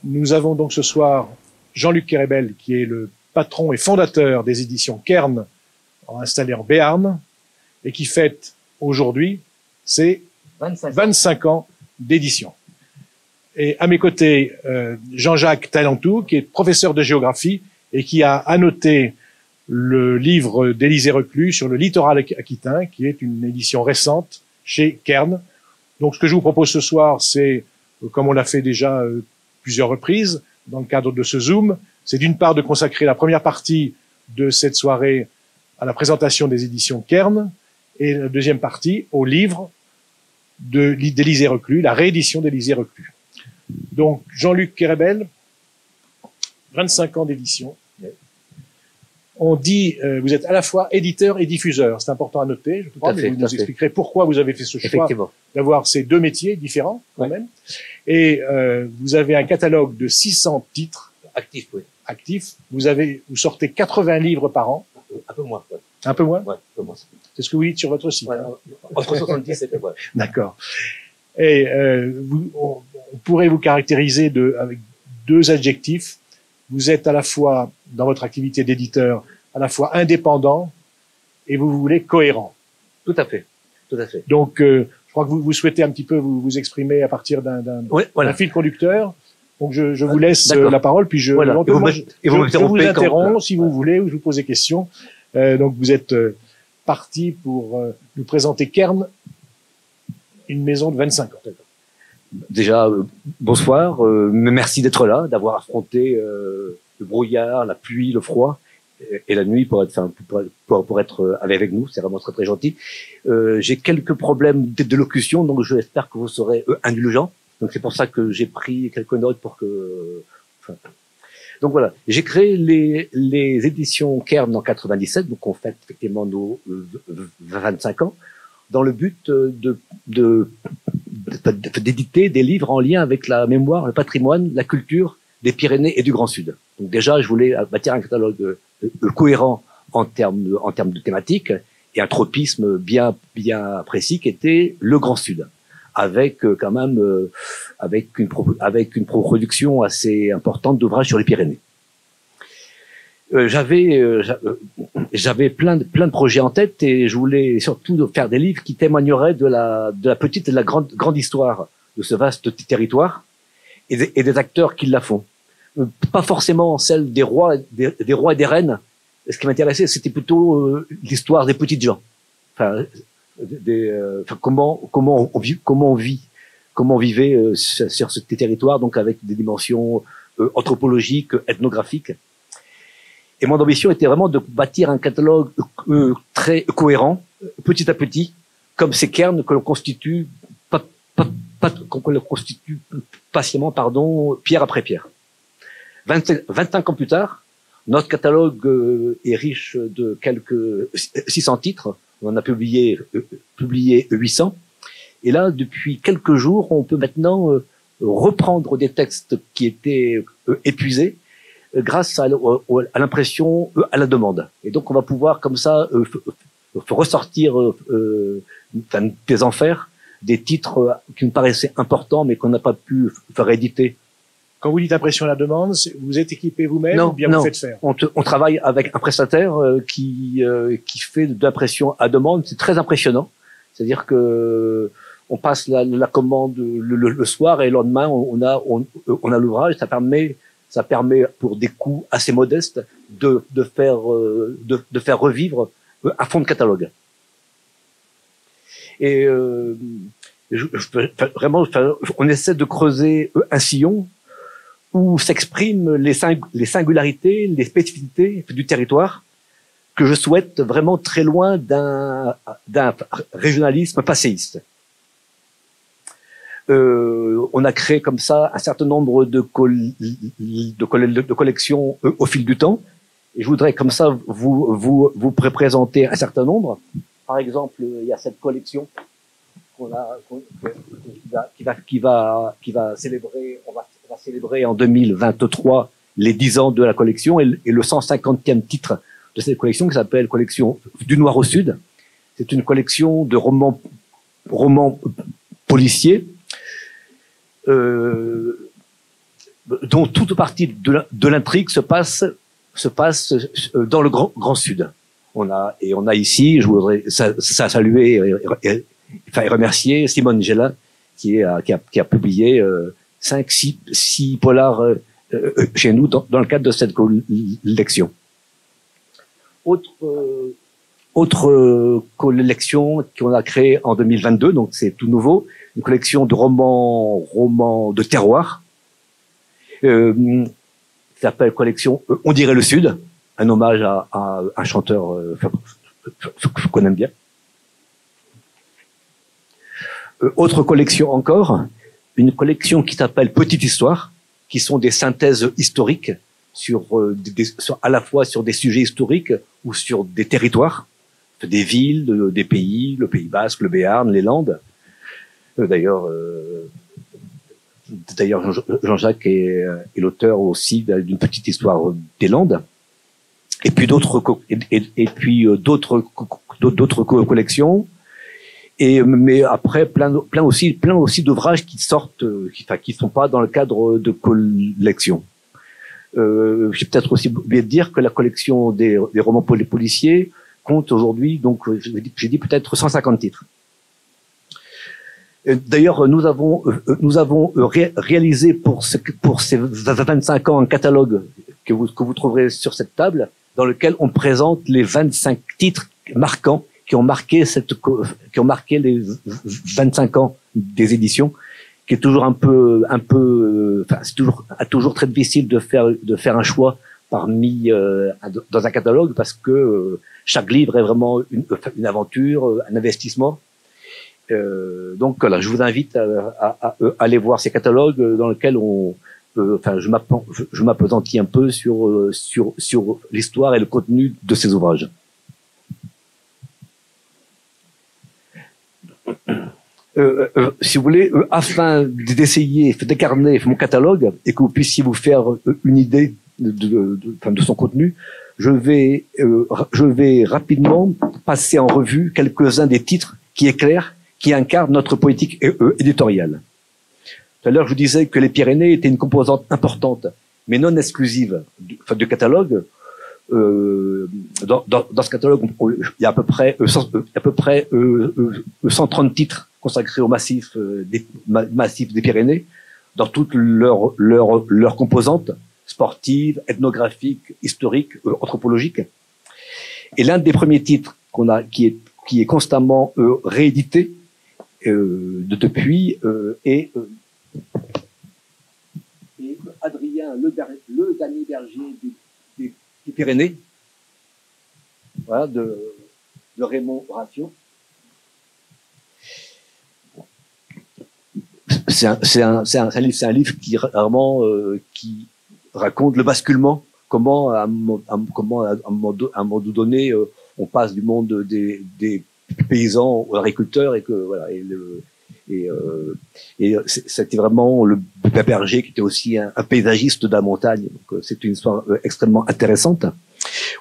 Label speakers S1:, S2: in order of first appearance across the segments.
S1: Nous avons donc ce soir Jean-Luc Kerebel, qui est le patron et fondateur des éditions Kern, installé en Béarn, et qui fête aujourd'hui ses 25 ans d'édition. Et à mes côtés, Jean-Jacques Talentou, qui est professeur de géographie et qui a annoté le livre d'Élisée Reclus sur le littoral aquitain, qui est une édition récente chez Kern. Donc ce que je vous propose ce soir, c'est, comme on l'a fait déjà plusieurs reprises dans le cadre de ce Zoom, c'est d'une part de consacrer la première partie de cette soirée à la présentation des éditions Kern et la deuxième partie au livre d'Élisée Reclus, la réédition d'Élisée Reclus. Donc Jean-Luc Kerebel, 25 ans d'édition. On dit, vous êtes à la fois éditeur et diffuseur. C'est important à noter, je crois, mais vous nous expliquerez pourquoi vous avez fait ce choix d'avoir ces deux métiers différents, quand même. Et vous avez un catalogue de 600 titres.
S2: Actifs, oui.
S1: Actifs. Vous sortez 80 livres par an.
S2: Un peu moins, ouais.
S1: Un peu moins?
S2: Ouais, un peu moins.
S1: C'est ce que vous dites sur votre site.
S2: Ouais, entre 70 et ouais.
S1: D'accord. Et on pourrait vous caractériser avec deux adjectifs. Vous êtes à la fois, dans votre activité d'éditeur, à la fois indépendant et vous voulez cohérent.
S2: Tout à fait. Tout à fait.
S1: Donc, je crois que vous souhaitez un petit peu vous exprimer à partir d'un fil conducteur. Donc, je vous laisse la parole, puis je vous interromps si vous voulez, ou je vous pose des questions. Donc, vous êtes parti pour nous présenter Kern, une maison de 25 ans.
S2: Déjà, bonsoir. Merci d'être là, d'avoir affronté le brouillard, la pluie, le froid et la nuit pour être avec nous. C'est vraiment très très gentil. J'ai quelques problèmes d'élocution, donc j'espère que vous serez indulgents. Donc c'est pour ça que j'ai pris quelques notes pour que. Donc voilà, j'ai créé les éditions Kern en 97, donc on fête effectivement nos 25 ans, dans le but d'éditer des livres en lien avec la mémoire, le patrimoine, la culture des Pyrénées et du Grand Sud. Donc déjà, je voulais bâtir un catalogue cohérent en termes de thématique et un tropisme bien précis qui était le Grand Sud, avec quand même avec une production assez importante d'ouvrages sur les Pyrénées. J'avais plein de projets en tête et je voulais surtout faire des livres qui témoigneraient de la petite et de la grande histoire de ce vaste territoire et des acteurs qui la font. Pas forcément celle des rois et des reines. Ce qui m'intéressait, c'était plutôt l'histoire des petites gens. Comment on vivait sur ce territoire, donc avec des dimensions anthropologiques, ethnographiques. Et mon ambition était vraiment de bâtir un catalogue très cohérent, petit à petit, comme ces Kern que l'on constitue patiemment, pierre après pierre. 25 ans plus tard, notre catalogue est riche de quelques 600 titres. On en a publié 800. Et là, depuis quelques jours, on peut maintenant reprendre des textes qui étaient épuisés grâce à l'impression à la demande. Et donc, on va pouvoir comme ça ressortir des enfers, des titres qui nous paraissaient importants mais qu'on n'a pas pu faire éditer.
S1: Quand vous dites impression à la demande, vous êtes équipé vous-même ou bien vous faites faire?
S2: On travaille avec un prestataire qui fait de l'impression à demande. C'est très impressionnant. C'est-à-dire que on passe la commande le soir et le lendemain on a l'ouvrage. Ça permet pour des coûts assez modestes de faire revivre un fond de catalogue. Et vraiment, on essaie de creuser un sillon où s'expriment les singularités, les spécificités du territoire que je souhaite vraiment très loin d'un régionalisme passéiste. On a créé comme ça un certain nombre de collections au fil du temps. Et je voudrais comme ça vous présenter un certain nombre. Par exemple, il y a cette collection qui va célébrer, on va célébrer en 2023 les 10 ans de la collection et le 150e titre de cette collection qui s'appelle collection du Noir au Sud. C'est une collection de romans policiers dont toute partie de l'intrigue se passe dans le Grand Sud. On a ici, je voudrais saluer et remercier Simone Gélin qui a publié 5-6 polars chez nous dans le cadre de cette collection. Autre collection qu'on a créée en 2022, donc c'est tout nouveau, une collection de romans de terroir, qui s'appelle collection On dirait le Sud, un hommage à un chanteur qu'on aime bien. Autre collection encore, une collection qui s'appelle Petite Histoire, qui sont des synthèses historiques à la fois sur des sujets historiques ou sur des territoires, des villes, des pays, le Pays Basque, le Béarn, les Landes. D'ailleurs, Jean-Jacques est l'auteur aussi d'une petite histoire des Landes. Et puis d'autres collections. Mais après plein aussi d'ouvrages qui sortent, qui sont pas dans le cadre de collection. J'ai peut-être aussi oublié de dire que la collection des romans policiers compte aujourd'hui, donc j'ai dit peut-être 150 titres. D'ailleurs, nous avons réalisé pour ces 25 ans un catalogue que vous trouverez sur cette table, dans lequel on présente les 25 titres marquants qui ont marqué les 25 ans des éditions, qui est toujours c'est toujours très difficile de faire un choix parmi dans un catalogue, parce que chaque livre est vraiment une aventure, un investissement. Donc voilà, je vous invite à aller voir ces catalogues dans lesquels je m'appesantis un peu sur l'histoire et le contenu de ces ouvrages. Si vous voulez, afin d'essayer d'incarner mon catalogue et que vous puissiez vous faire une idée de son contenu, je vais rapidement passer en revue quelques-uns des titres qui éclairent, qui incarnent notre politique éditoriale. Tout à l'heure, je vous disais que les Pyrénées étaient une composante importante, mais non exclusive du catalogue. Dans ce catalogue, il y a à peu près 130 titres consacrés au massif des Pyrénées, dans toutes leurs composantes sportives, ethnographiques, historiques, anthropologiques. Et l'un des premiers titres qui est constamment réédité depuis est Adrien le dernier berger des Pyrénées, voilà, de Raymond Ration. C'est un livre qui vraiment qui raconte le basculement, comment à un moment donné on passe du monde des paysans aux agriculteurs, et que voilà, et c'était vraiment le berger qui était aussi un paysagiste de la montagne. Donc c'est une histoire extrêmement intéressante.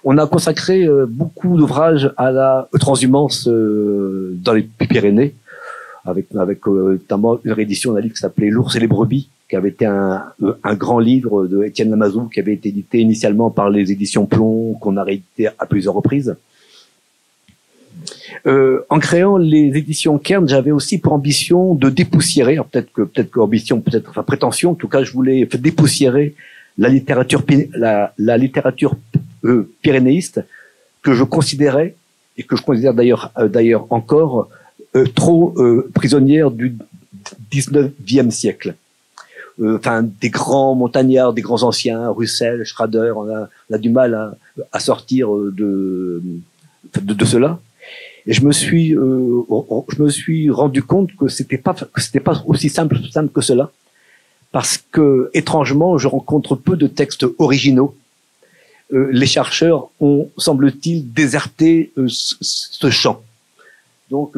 S2: On a consacré beaucoup d'ouvrages à la transhumance dans les Pyrénées, avec notamment une réédition d'un livre qui s'appelait L'ours et les brebis, qui avait été un grand livre de Étienne Lamazou, qui avait été édité initialement par les éditions Plomb, qu'on a réédité à plusieurs reprises. En créant les éditions Kern, j'avais aussi pour ambition de dépoussiérer, prétention, en tout cas je voulais dépoussiérer la littérature pyrénéiste, que je considérais, et que je considère d'ailleurs encore, trop prisonnière du 19e siècle. Des grands montagnards, des grands anciens, Russell, Schrader, on a du mal à sortir de cela. Et je me suis rendu compte que c'était pas aussi simple que cela, parce que étrangement, je rencontre peu de textes originaux. Les chercheurs ont, semble-t-il, déserté ce champ. Donc,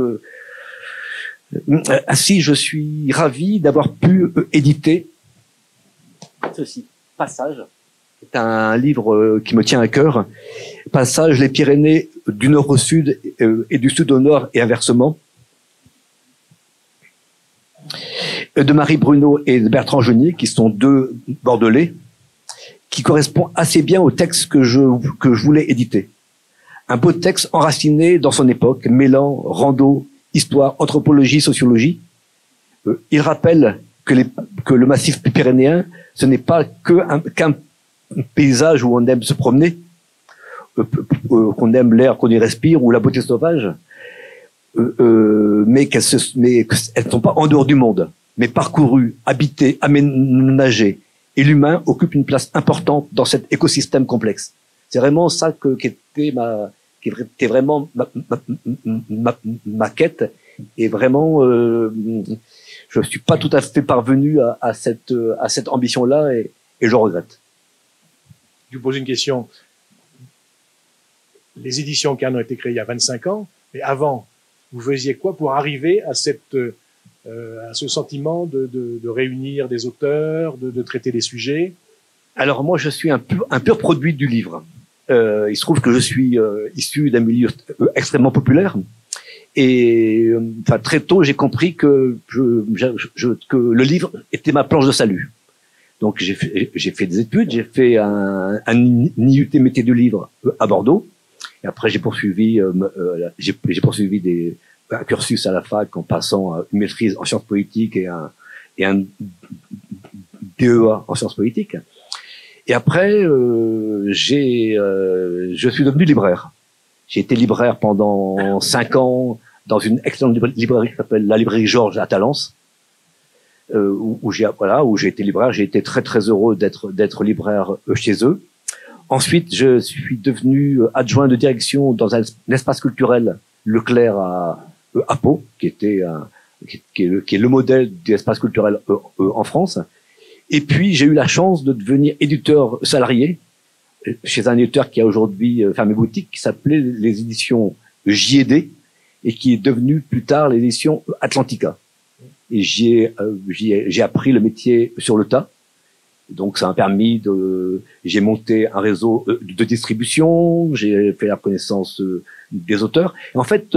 S2: ainsi, je suis ravi d'avoir pu éditer ceci, Passage. C'est un livre qui me tient à cœur. Passage, les Pyrénées du nord au sud et du sud au nord et inversement. de Marie Bruno et de Bertrand Genier, qui sont deux Bordelais, qui correspond assez bien au texte que je voulais éditer. Un beau texte enraciné dans son époque, mêlant rando, histoire, anthropologie, sociologie. Il rappelle que le massif pyrénéen, ce n'est pas qu'un paysage où on aime se promener, qu'on aime l'air qu'on y respire ou la beauté sauvage, mais qu'elles ne sont pas en dehors du monde, mais parcourues, habitées, aménagées. Et l'humain occupe une place importante dans cet écosystème complexe. C'est vraiment ça qui était vraiment ma quête. Et vraiment, je suis pas tout à fait parvenu à cette ambition-là et je regrette.
S1: Je vous pose une question. Les éditions Kern ont été créées il y a 25 ans, mais avant, vous faisiez quoi pour arriver à ce sentiment de réunir des auteurs, de traiter des sujets?
S2: Alors moi, je suis un pur produit du livre. Il se trouve que je suis issu d'un milieu extrêmement populaire. Et enfin, très tôt, j'ai compris que que le livre était ma planche de salut. Donc j'ai fait des études, j'ai fait un IUT métier du livre à Bordeaux. Et après, j'ai poursuivi un cursus à la fac en passant une maîtrise en sciences politiques et un DEA en sciences politiques. Et après, je suis devenu libraire. J'ai été libraire pendant 5 ans dans une excellente librairie qui s'appelle la librairie Georges à Talence, où j'ai été libraire. J'ai été très très heureux d'être libraire chez eux. Ensuite, je suis devenu adjoint de direction dans un espace culturel Leclerc à Pau, qui est le modèle de l'espace culturel en France. Et puis, j'ai eu la chance de devenir éditeur salarié chez un éditeur qui a aujourd'hui fermé boutique, qui s'appelait les éditions J&D et qui est devenu plus tard l'édition Atlantica. Et j'ai appris le métier sur le tas. Donc, ça m'a permis j'ai monté un réseau de distribution, j'ai fait la connaissance des auteurs. Et en fait,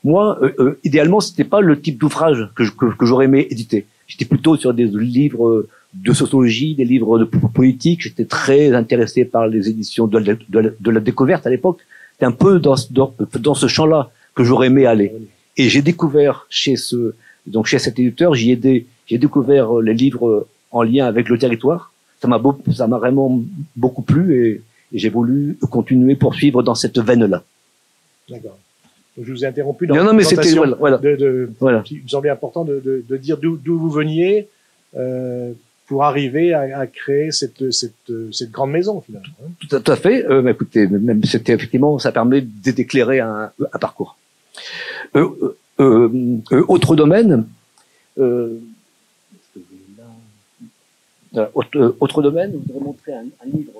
S2: moi, idéalement, c'était pas le type d'ouvrage que j'aurais aimé éditer. J'étais plutôt sur des livres de sociologie, des livres de politique. J'étais très intéressé par les éditions de la découverte à l'époque. C'était un peu dans ce champ-là que j'aurais aimé aller. Et j'ai découvert chez cet éditeur, j'ai découvert les livres en lien avec le territoire. Ça m'a vraiment beaucoup plu et j'ai voulu continuer, poursuivre dans cette veine-là.
S1: D'accord. Donc, je vous ai interrompu dans
S2: non, mais c'était voilà.
S1: Il me semblait important de dire d'où vous veniez pour arriver à créer cette grande maison finalement.
S2: Tout à fait. Écoutez, même c'était effectivement, ça permet d'éclairer un parcours. Autre domaine. Autre domaine, je voudrais montrer un livre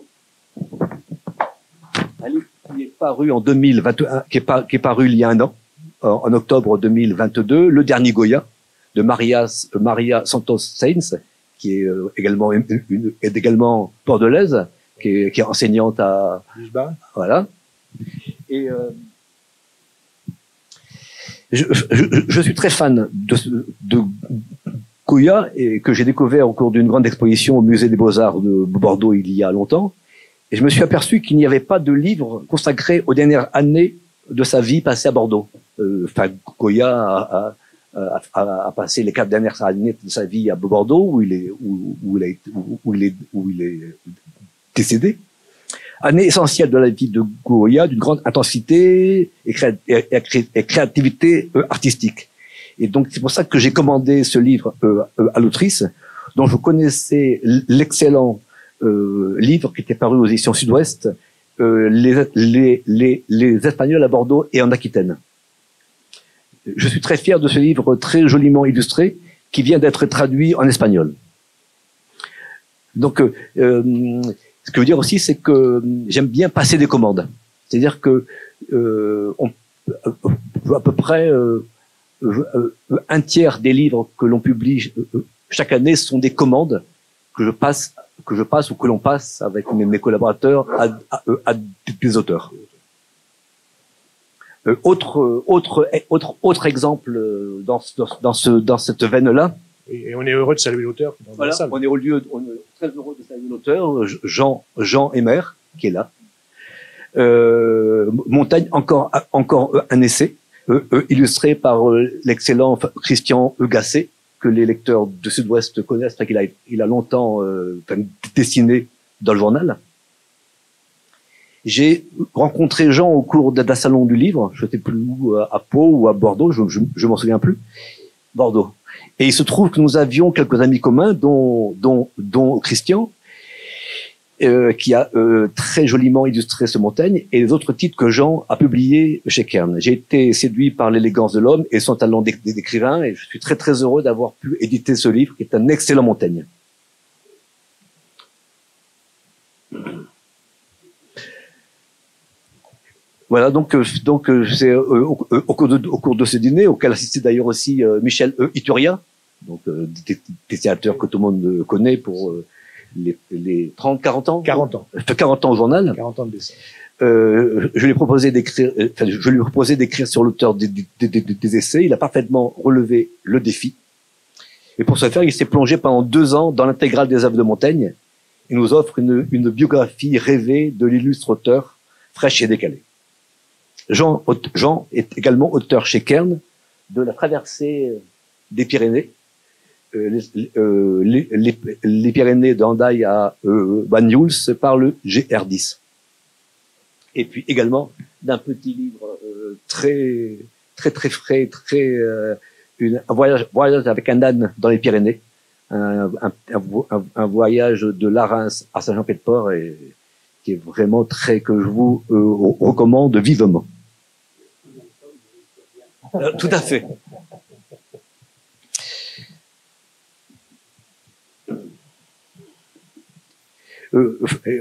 S2: qui est paru en 2021, qui est paru il y a un an, en octobre 2022, Le Dernier Goya, de Maria Santos Sainz, qui est également bordelaise, qui est enseignante à
S1: Lisbonne.
S2: Voilà. Et je suis très fan de Goya, et que j'ai découvert au cours d'une grande exposition au musée des Beaux-Arts de Bordeaux il y a longtemps. Et je me suis aperçu qu'il n'y avait pas de livre consacré aux dernières années de sa vie passée à Bordeaux. Goya a passé les 4 dernières années de sa vie à Bordeaux, où il est décédé. Année essentielle de la vie de Goya, d'une grande intensité et créativité artistique. Et donc, c'est pour ça que j'ai commandé ce livre à l'autrice, dont je connaissais l'excellent livre qui était paru aux éditions Sud-Ouest, les Espagnols à Bordeaux et en Aquitaine. Je suis très fier de ce livre très joliment illustré, qui vient d'être traduit en espagnol. Donc, ce que je veux dire aussi, c'est que j'aime bien passer des commandes. C'est-à-dire que à peu près un tiers des livres que l'on publie chaque année sont des commandes que je passe ou que l'on passe avec mes collaborateurs à des auteurs. Autre exemple dans cette veine-là,
S1: Et on est heureux de saluer l'auteur.
S2: Voilà, on est très heureux de saluer l'auteur, Jean Emer, qui est là. Montagne, encore un essai, illustré par l'excellent Christian Gasset, que les lecteurs de Sud-Ouest connaissent, parce qu'il a longtemps dessiné dans le journal. J'ai rencontré Jean au cours d'un salon du livre, je ne sais plus où, à Pau ou à Bordeaux, je m'en souviens plus. Bordeaux. Et il se trouve que nous avions quelques amis communs, dont Christian, qui a très joliment illustré ce Montaigne, et les autres titres que Jean a publiés chez Kern. J'ai été séduit par l'élégance de l'homme et son talent d'écrivain, et je suis très très heureux d'avoir pu éditer ce livre, qui est un excellent Montaigne. Voilà, donc c'est au cours de ce dîner, auquel assistait d'ailleurs aussi Michel Ituria, donc dessinateur que tout le monde connaît pour les 30-40 ans
S1: 40 ans.
S2: 40 ans au journal.
S1: 40 ans de dessin.
S2: Je lui ai proposé d'écrire sur l'auteur des essais. Il a parfaitement relevé le défi. Et pour ce faire, il s'est plongé pendant 2 ans dans l'intégrale des œuvres de Montaigne. Il nous offre une biographie rêvée de l'illustre auteur, fraîche et décalée. Jean est également auteur chez Kern de la traversée des Pyrénées, les Pyrénées d'Hendaye à Banyuls par le GR10. Et puis également d'un petit livre très frais, un voyage avec un âne dans les Pyrénées, un voyage de Larens à Saint-Jean-Pied-de-Port, et qui est vraiment que je vous recommande vivement. Tout à fait.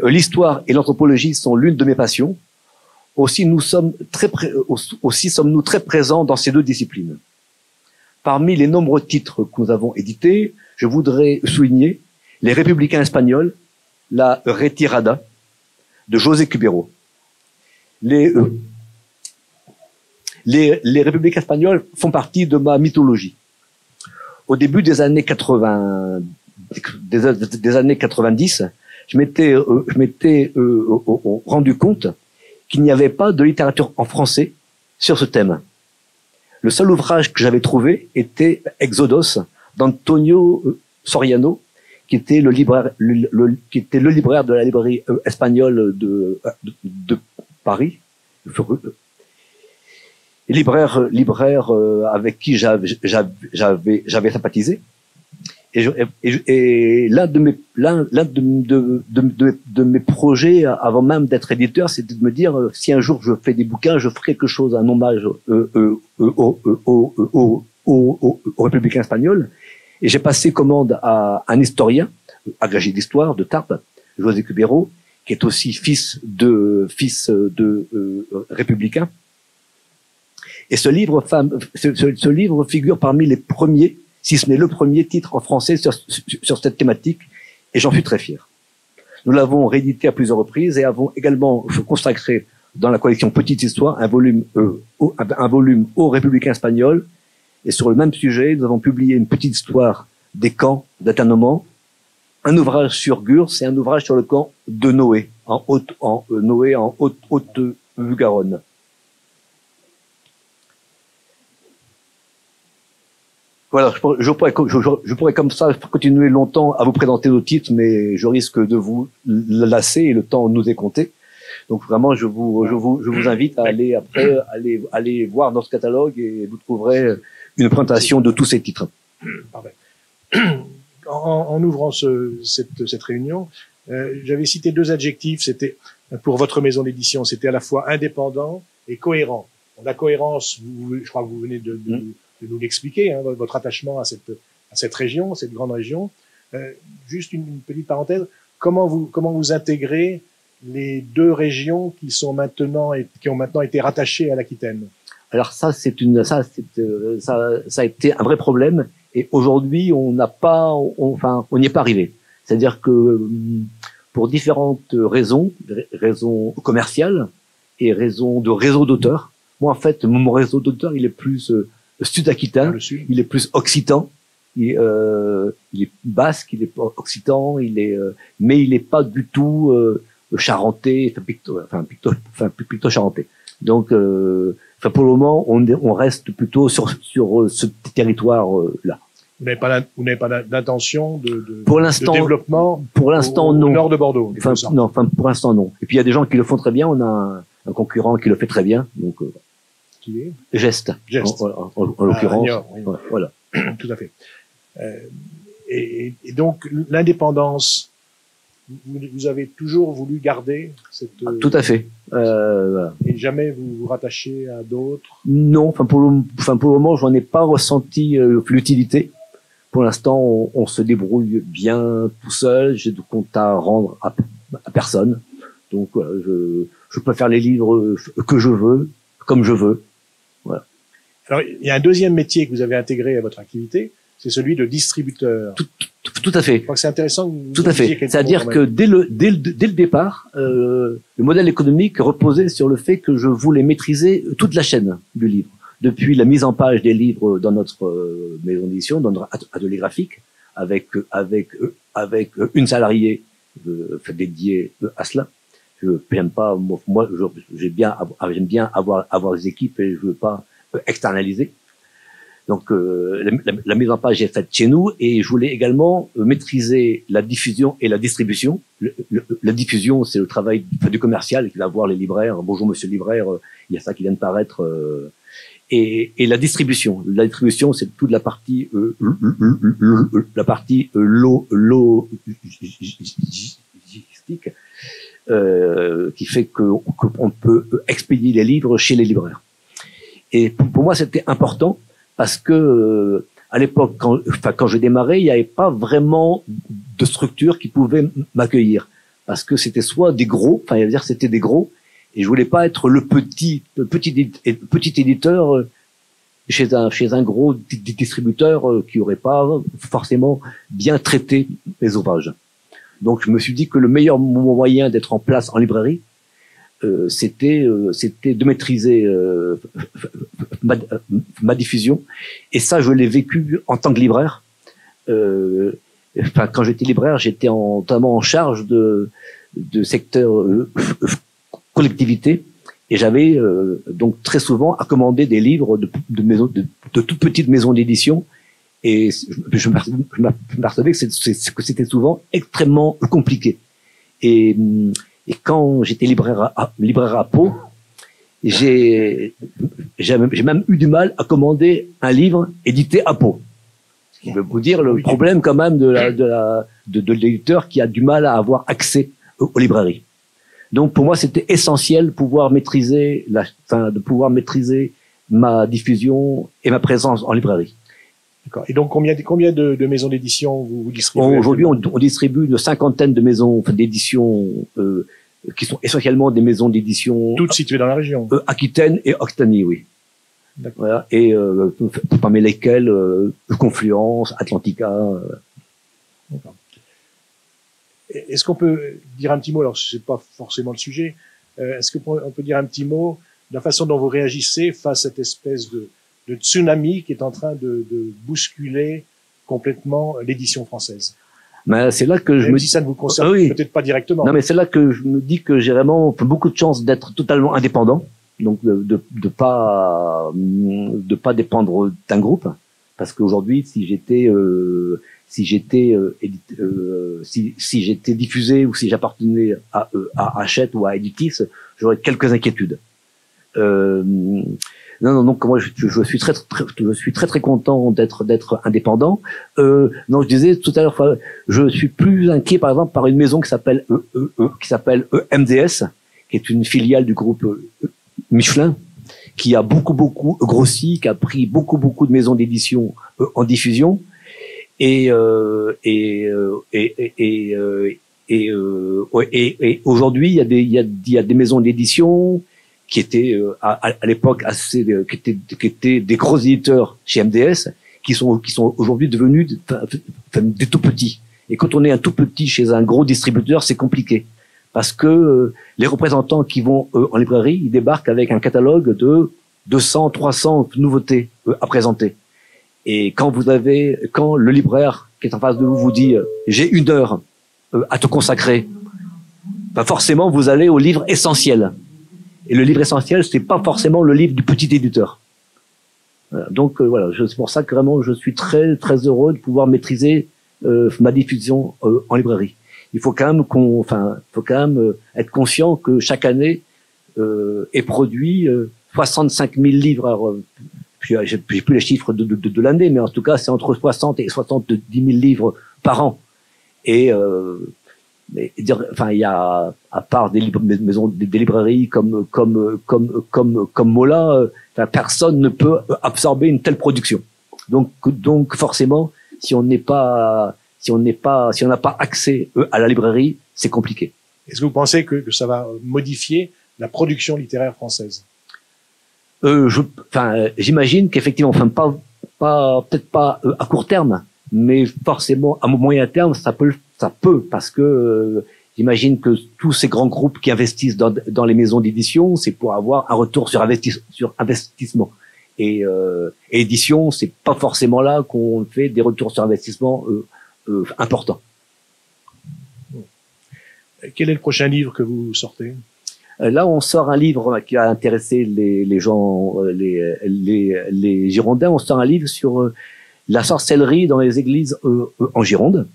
S2: L'histoire et l'anthropologie sont l'une de mes passions. Aussi sommes-nous très présents dans ces deux disciplines. Parmi les nombreux titres que nous avons édités, je voudrais souligner Les Républicains espagnols, la Retirada de José Cubero. Les Républicains espagnols font partie de ma mythologie. Au début des années 90, je m'étais rendu compte qu'il n'y avait pas de littérature en français sur ce thème. Le seul ouvrage que j'avais trouvé était Exodos d'Antonio Soriano, qui était le libraire de la librairie espagnole de Paris, libraire avec qui j'avais sympathisé. Et l'un de mes projets, avant même d'être éditeur, c'était de me dire, si un jour je fais des bouquins, je ferai quelque chose, un hommage aux républicains espagnols. Et j'ai passé commande à un historien, agrégé d'histoire de Tarbes, José Cubero, qui est aussi fils de républicain. Et ce livre figure parmi les premiers, si ce n'est le premier titre en français sur cette thématique, et j'en suis très fier. Nous l'avons réédité à plusieurs reprises et avons également consacré dans la collection Petite Histoire un volume aux républicains espagnols. Et sur le même sujet, nous avons publié une petite histoire des camps d'internement, un ouvrage sur Gurs et un ouvrage sur le camp de Noé, en Haute-Garonne. Voilà, je pourrais comme ça continuer longtemps à vous présenter nos titres, mais je risque de vous lasser et le temps nous est compté. Donc vraiment, je vous invite à aller voir notre catalogue et vous trouverez une présentation de tous ces titres.
S1: Parfait. En ouvrant cette réunion, j'avais cité 2 adjectifs. C'était pour votre maison d'édition, c'était à la fois indépendant et cohérent. La cohérence, je crois que vous venez de nous l'expliquer, hein, votre attachement à cette région, cette grande région. Juste une petite parenthèse. Comment vous intégrez les 2 régions qui ont maintenant été rattachées à l'Aquitaine?
S2: Alors ça a été un vrai problème, et aujourd'hui on n'y est pas arrivé. C'est-à-dire que pour différentes raisons commerciales et raisons de réseau d'auteurs, moi en fait mon réseau d'auteurs il est plus sud-aquitain, il est plus occitan, Il est basque, il est occitan, mais il est pas du tout charentais, plutôt charentais. Donc, pour le moment, on reste plutôt sur ce territoire là.
S1: Vous n'avez pas d'intention de
S2: développement
S1: au nord de Bordeaux.
S2: Non, pour l'instant non. Et puis il y a des gens qui le font très bien. On a un concurrent qui le fait très bien. Donc
S1: qui est
S2: Geste. En l'occurrence.
S1: Oui.
S2: Voilà.
S1: Tout à fait. Et donc l'indépendance, vous avez toujours voulu garder cette.
S2: Tout à fait. Voilà.
S1: Et jamais vous vous rattachez à d'autres.
S2: Non. Pour le moment, j'en ai pas ressenti l'utilité. Pour l'instant, on se débrouille bien tout seul. J'ai de compte à rendre à personne. Donc, je peux faire les livres que je veux, comme je veux. Voilà.
S1: Alors, il y a un deuxième métier que vous avez intégré à votre activité, c'est celui de distributeur.
S2: Tout à fait.
S1: Je crois que c'est intéressant.
S2: Tout à fait. C'est-à-dire que dès le départ, le modèle économique reposait sur le fait que je voulais maîtriser toute la chaîne du livre. Depuis la mise en page des livres dans notre maison d'édition, dans notre atelier graphique, avec une salariée dédiée à cela. J'aime pas, moi, j'aime bien avoir des équipes et je veux pas externaliser. Donc la mise en page est faite chez nous et je voulais également maîtriser la diffusion et la distribution. La diffusion, c'est le travail du commercial qui va voir les libraires. Bonjour monsieur le libraire, il y a ça qui vient de paraître. Et la distribution. La distribution, c'est toute la partie logistique qui fait qu'on peut expédier les livres chez les libraires. Et pour moi, c'était important parce que à l'époque, quand je démarrais, il n'y avait pas vraiment de structure qui pouvait m'accueillir parce que c'était soit des gros, c'était des gros. Et je voulais pas être le petit éditeur chez un gros distributeur qui aurait pas forcément bien traité les ouvrages. Donc je me suis dit que le meilleur moyen d'être en place en librairie, c'était de maîtriser ma diffusion. Et ça, je l'ai vécu en tant que libraire. Quand j'étais libraire, j'étais notamment en charge de secteur collectivité et j'avais donc très souvent à commander des livres de toutes petites maisons d'édition et je m'apercevais que c'était souvent extrêmement compliqué et quand j'étais libraire à Pau, j'ai même eu du mal à commander un livre édité à Pau. Ce qui veut vous dire le problème quand même de l'éditeur qui a du mal à avoir accès aux librairies. Donc pour moi c'était essentiel de pouvoir maîtriser ma diffusion et ma présence en librairie.
S1: D'accord. Et donc combien de maisons d'édition vous distribuez?
S2: Aujourd'hui on distribue une cinquantaine de maisons d'édition qui sont essentiellement des maisons d'édition
S1: toutes situées dans la région.
S2: Aquitaine et Occitanie, oui.
S1: D'accord.
S2: Voilà. Et parmi lesquelles Confluence, Atlantica.
S1: D'accord. Est-ce qu'on peut dire un petit mot, alors c'est pas forcément le sujet, est-ce qu'on peut dire un petit mot de la façon dont vous réagissez face à cette espèce de tsunami qui est en train de bousculer complètement l'édition française?
S2: Mais c'est là que
S1: je me dis ça ne vous concerne peut-être pas directement.
S2: Non, mais c'est là que je me dis que j'ai vraiment beaucoup de chance d'être totalement indépendant, donc de pas dépendre d'un groupe, parce qu'aujourd'hui si j'étais diffusé ou si j'appartenais à Hachette ou à Editis, j'aurais quelques inquiétudes. Non, donc moi je suis très content d'être indépendant. Non, je disais tout à l'heure, je suis plus inquiet par exemple par une maison qui s'appelle MDS, qui est une filiale du groupe Michelin, qui a beaucoup grossi, qui a pris beaucoup de maisons d'édition en diffusion. Et aujourd'hui, il y a des maisons d'édition qui étaient à l'époque qui étaient des gros éditeurs chez MDS, qui sont aujourd'hui devenus des tout petits. Et quand on est un tout petit chez un gros distributeur, c'est compliqué parce que les représentants qui vont en librairie, ils débarquent avec un catalogue de 200, 300 nouveautés à présenter. Et quand le libraire qui est en face de vous vous dit j'ai 1 heure à te consacrer, ben forcément vous allez au livre essentiel. Et le livre essentiel, c'est pas forcément le livre du petit éditeur. Voilà. Donc voilà, c'est pour ça que vraiment je suis très très heureux de pouvoir maîtriser ma diffusion en librairie. Il faut quand même être conscient que chaque année est produit 65 000 livres. Alors, j'ai plus les chiffres de l'année, mais en tout cas c'est entre 60 et 70 000 livres par an. Et il y a, à part des librairies comme Mola, personne ne peut absorber une telle production. Donc forcément, si on n'a pas accès à la librairie, c'est compliqué.
S1: Est-ce que vous pensez que ça va modifier la production littéraire française?
S2: J'imagine qu'effectivement, peut-être pas à court terme, mais forcément à moyen terme, ça peut, parce que j'imagine que tous ces grands groupes qui investissent dans les maisons d'édition, c'est pour avoir un retour sur investissement. Et édition, c'est pas forcément là qu'on fait des retours sur investissement importants.
S1: Quel est le prochain livre que vous sortez?
S2: Là, on sort un livre qui a intéressé les gens, les Girondins. On sort un livre sur la sorcellerie dans les églises en Gironde.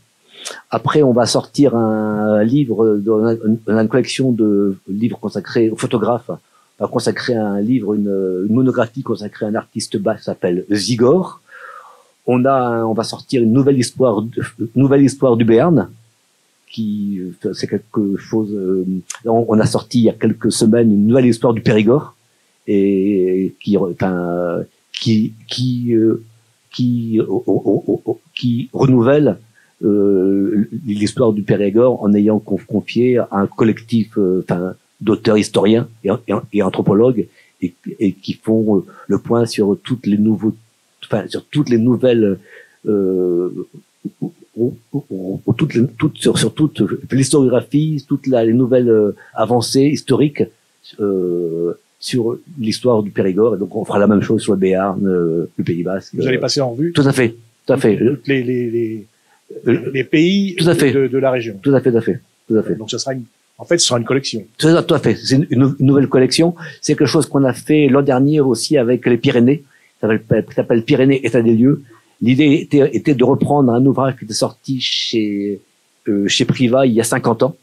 S2: Après, on va sortir un livre dans une collection de livres consacrés aux photographes. On va consacrer un livre, une monographie consacrée à un artiste basque qui s'appelle Zigor. On va sortir une nouvelle histoire du Béarn, qui c'est quelque chose. On a sorti il y a quelques semaines une nouvelle histoire du Périgord et qui renouvelle l'histoire du Périgord en ayant confié à un collectif d'auteurs historiens et anthropologues et qui font le point sur toutes les nouvelles sur toute l'historiographie, toutes les nouvelles avancées historiques sur l'histoire du Périgord. Et donc on fera la même chose sur le Béarn, le Pays Basque.
S1: Vous allez passer en revue
S2: tout à fait.
S1: Toutes les pays
S2: tout à fait.
S1: de la région.
S2: Tout à fait.
S1: Donc ce sera ce sera une collection.
S2: Tout à fait. C'est une nouvelle collection. C'est quelque chose qu'on a fait l'an dernier aussi avec les Pyrénées. Ça s'appelle Pyrénées, état des lieux. L'idée était de reprendre un ouvrage qui était sorti chez Privat il y a 50 ans,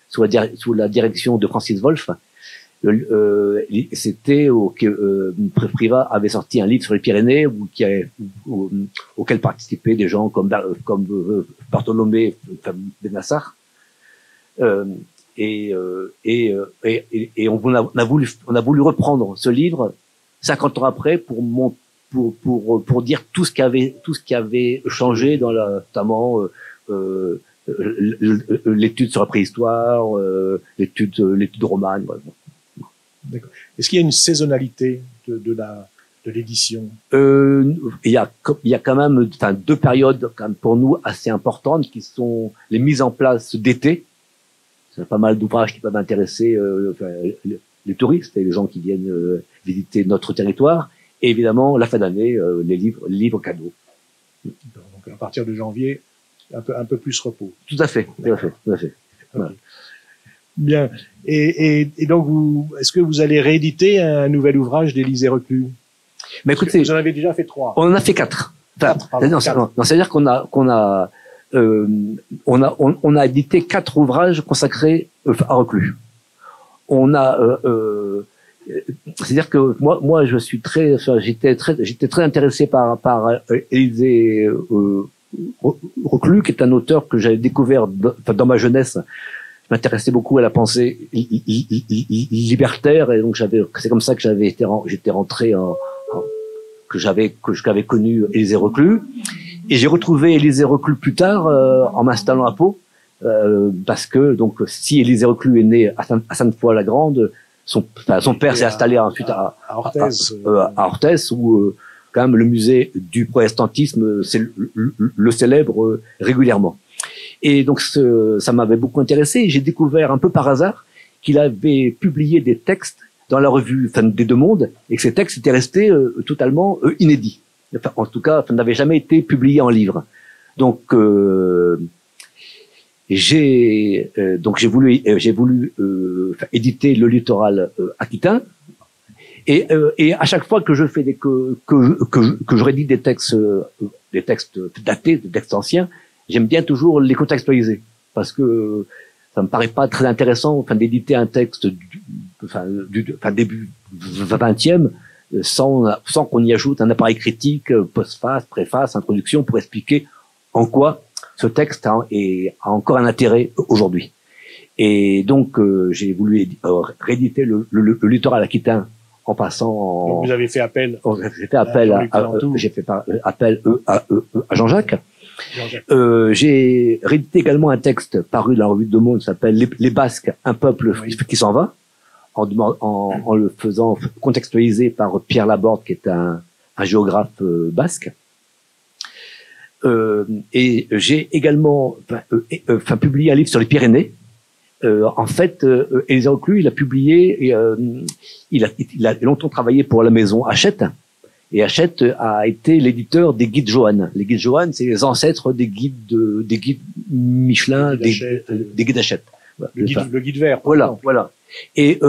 S2: sous la direction de Francis Wolff. C'était Privat avait sorti un livre sur les Pyrénées auquel participaient des gens comme Bartholomé Benassar. Et on a voulu reprendre ce livre 50 ans après pour dire tout ce qui avait changé dans notamment l'étude sur la préhistoire, l'étude romane. Voilà.
S1: D'accord. Est-ce qu'il y a une saisonnalité de l'édition?
S2: Il y a quand même 2 périodes quand même pour nous assez importantes qui sont les mises en place d'été. C'est pas mal d'ouvrages qui peuvent intéresser les touristes et les gens qui viennent visiter notre territoire. Et évidemment, la fin d'année, les livres cadeaux.
S1: Donc à partir de janvier, un peu plus repos.
S2: Tout à fait.
S1: Okay.
S2: Voilà.
S1: Bien. Et donc est-ce que vous allez rééditer un nouvel ouvrage d'Élisée Reclus?
S2: Mais écoutez,
S1: vous en avez déjà fait 3.
S2: On en a fait 4. C'est-à-dire qu'on a édité 4 ouvrages consacrés à Reclus. C'est-à-dire que moi je suis j'étais très intéressé par Élisée Reclus, qui est un auteur que j'avais découvert dans ma jeunesse. Je m'intéressais beaucoup à la pensée libertaire, et donc c'est comme ça que j'étais rentré que j'avais connu Élisée Reclus. Et j'ai retrouvé Élisée Reclus plus tard en m'installant à Pau, parce que donc si Élisée Reclus est né à Sainte-Foy-la-Grande, son père s'est installé ensuite à Orthès, où quand même le musée du protestantisme le célèbre régulièrement. Et donc ça m'avait beaucoup intéressé. J'ai découvert un peu par hasard qu'il avait publié des textes dans la revue des Deux Mondes, et que ces textes étaient restés totalement inédits. enfin, en tout cas, n'avait jamais été publié en livre. Donc, j'ai voulu éditer le littoral aquitain. Et à chaque fois que je fais que je rédige des textes datés, des textes anciens, j'aime bien toujours les contextualiser, parce que ça me paraît pas très intéressant, enfin, d'éditer un texte début 20e sans qu'on y ajoute un appareil critique, postface, préface, introduction, pour expliquer en quoi ce texte a encore un intérêt aujourd'hui. Et donc j'ai voulu rééditer le littoral aquitain en passant.
S1: Donc vous avez fait appel.
S2: J'ai fait appel à Jean-Jacques. J'ai réédité également un texte paru dans la revue de Monde qui s'appelle Les Basques, un peuple qui s'en va, en le faisant contextualiser par Pierre Laborde, qui est un géographe basque. Et j'ai également publié un livre sur les Pyrénées. En fait, Élisée Reclus, il a publié, il a longtemps travaillé pour la maison Hachette, et Hachette a été l'éditeur des guides Johannes. Les guides Johannes, c'est les ancêtres des guides Michelin, des guides Hachette.
S1: Le guide vert.
S2: Voilà. Et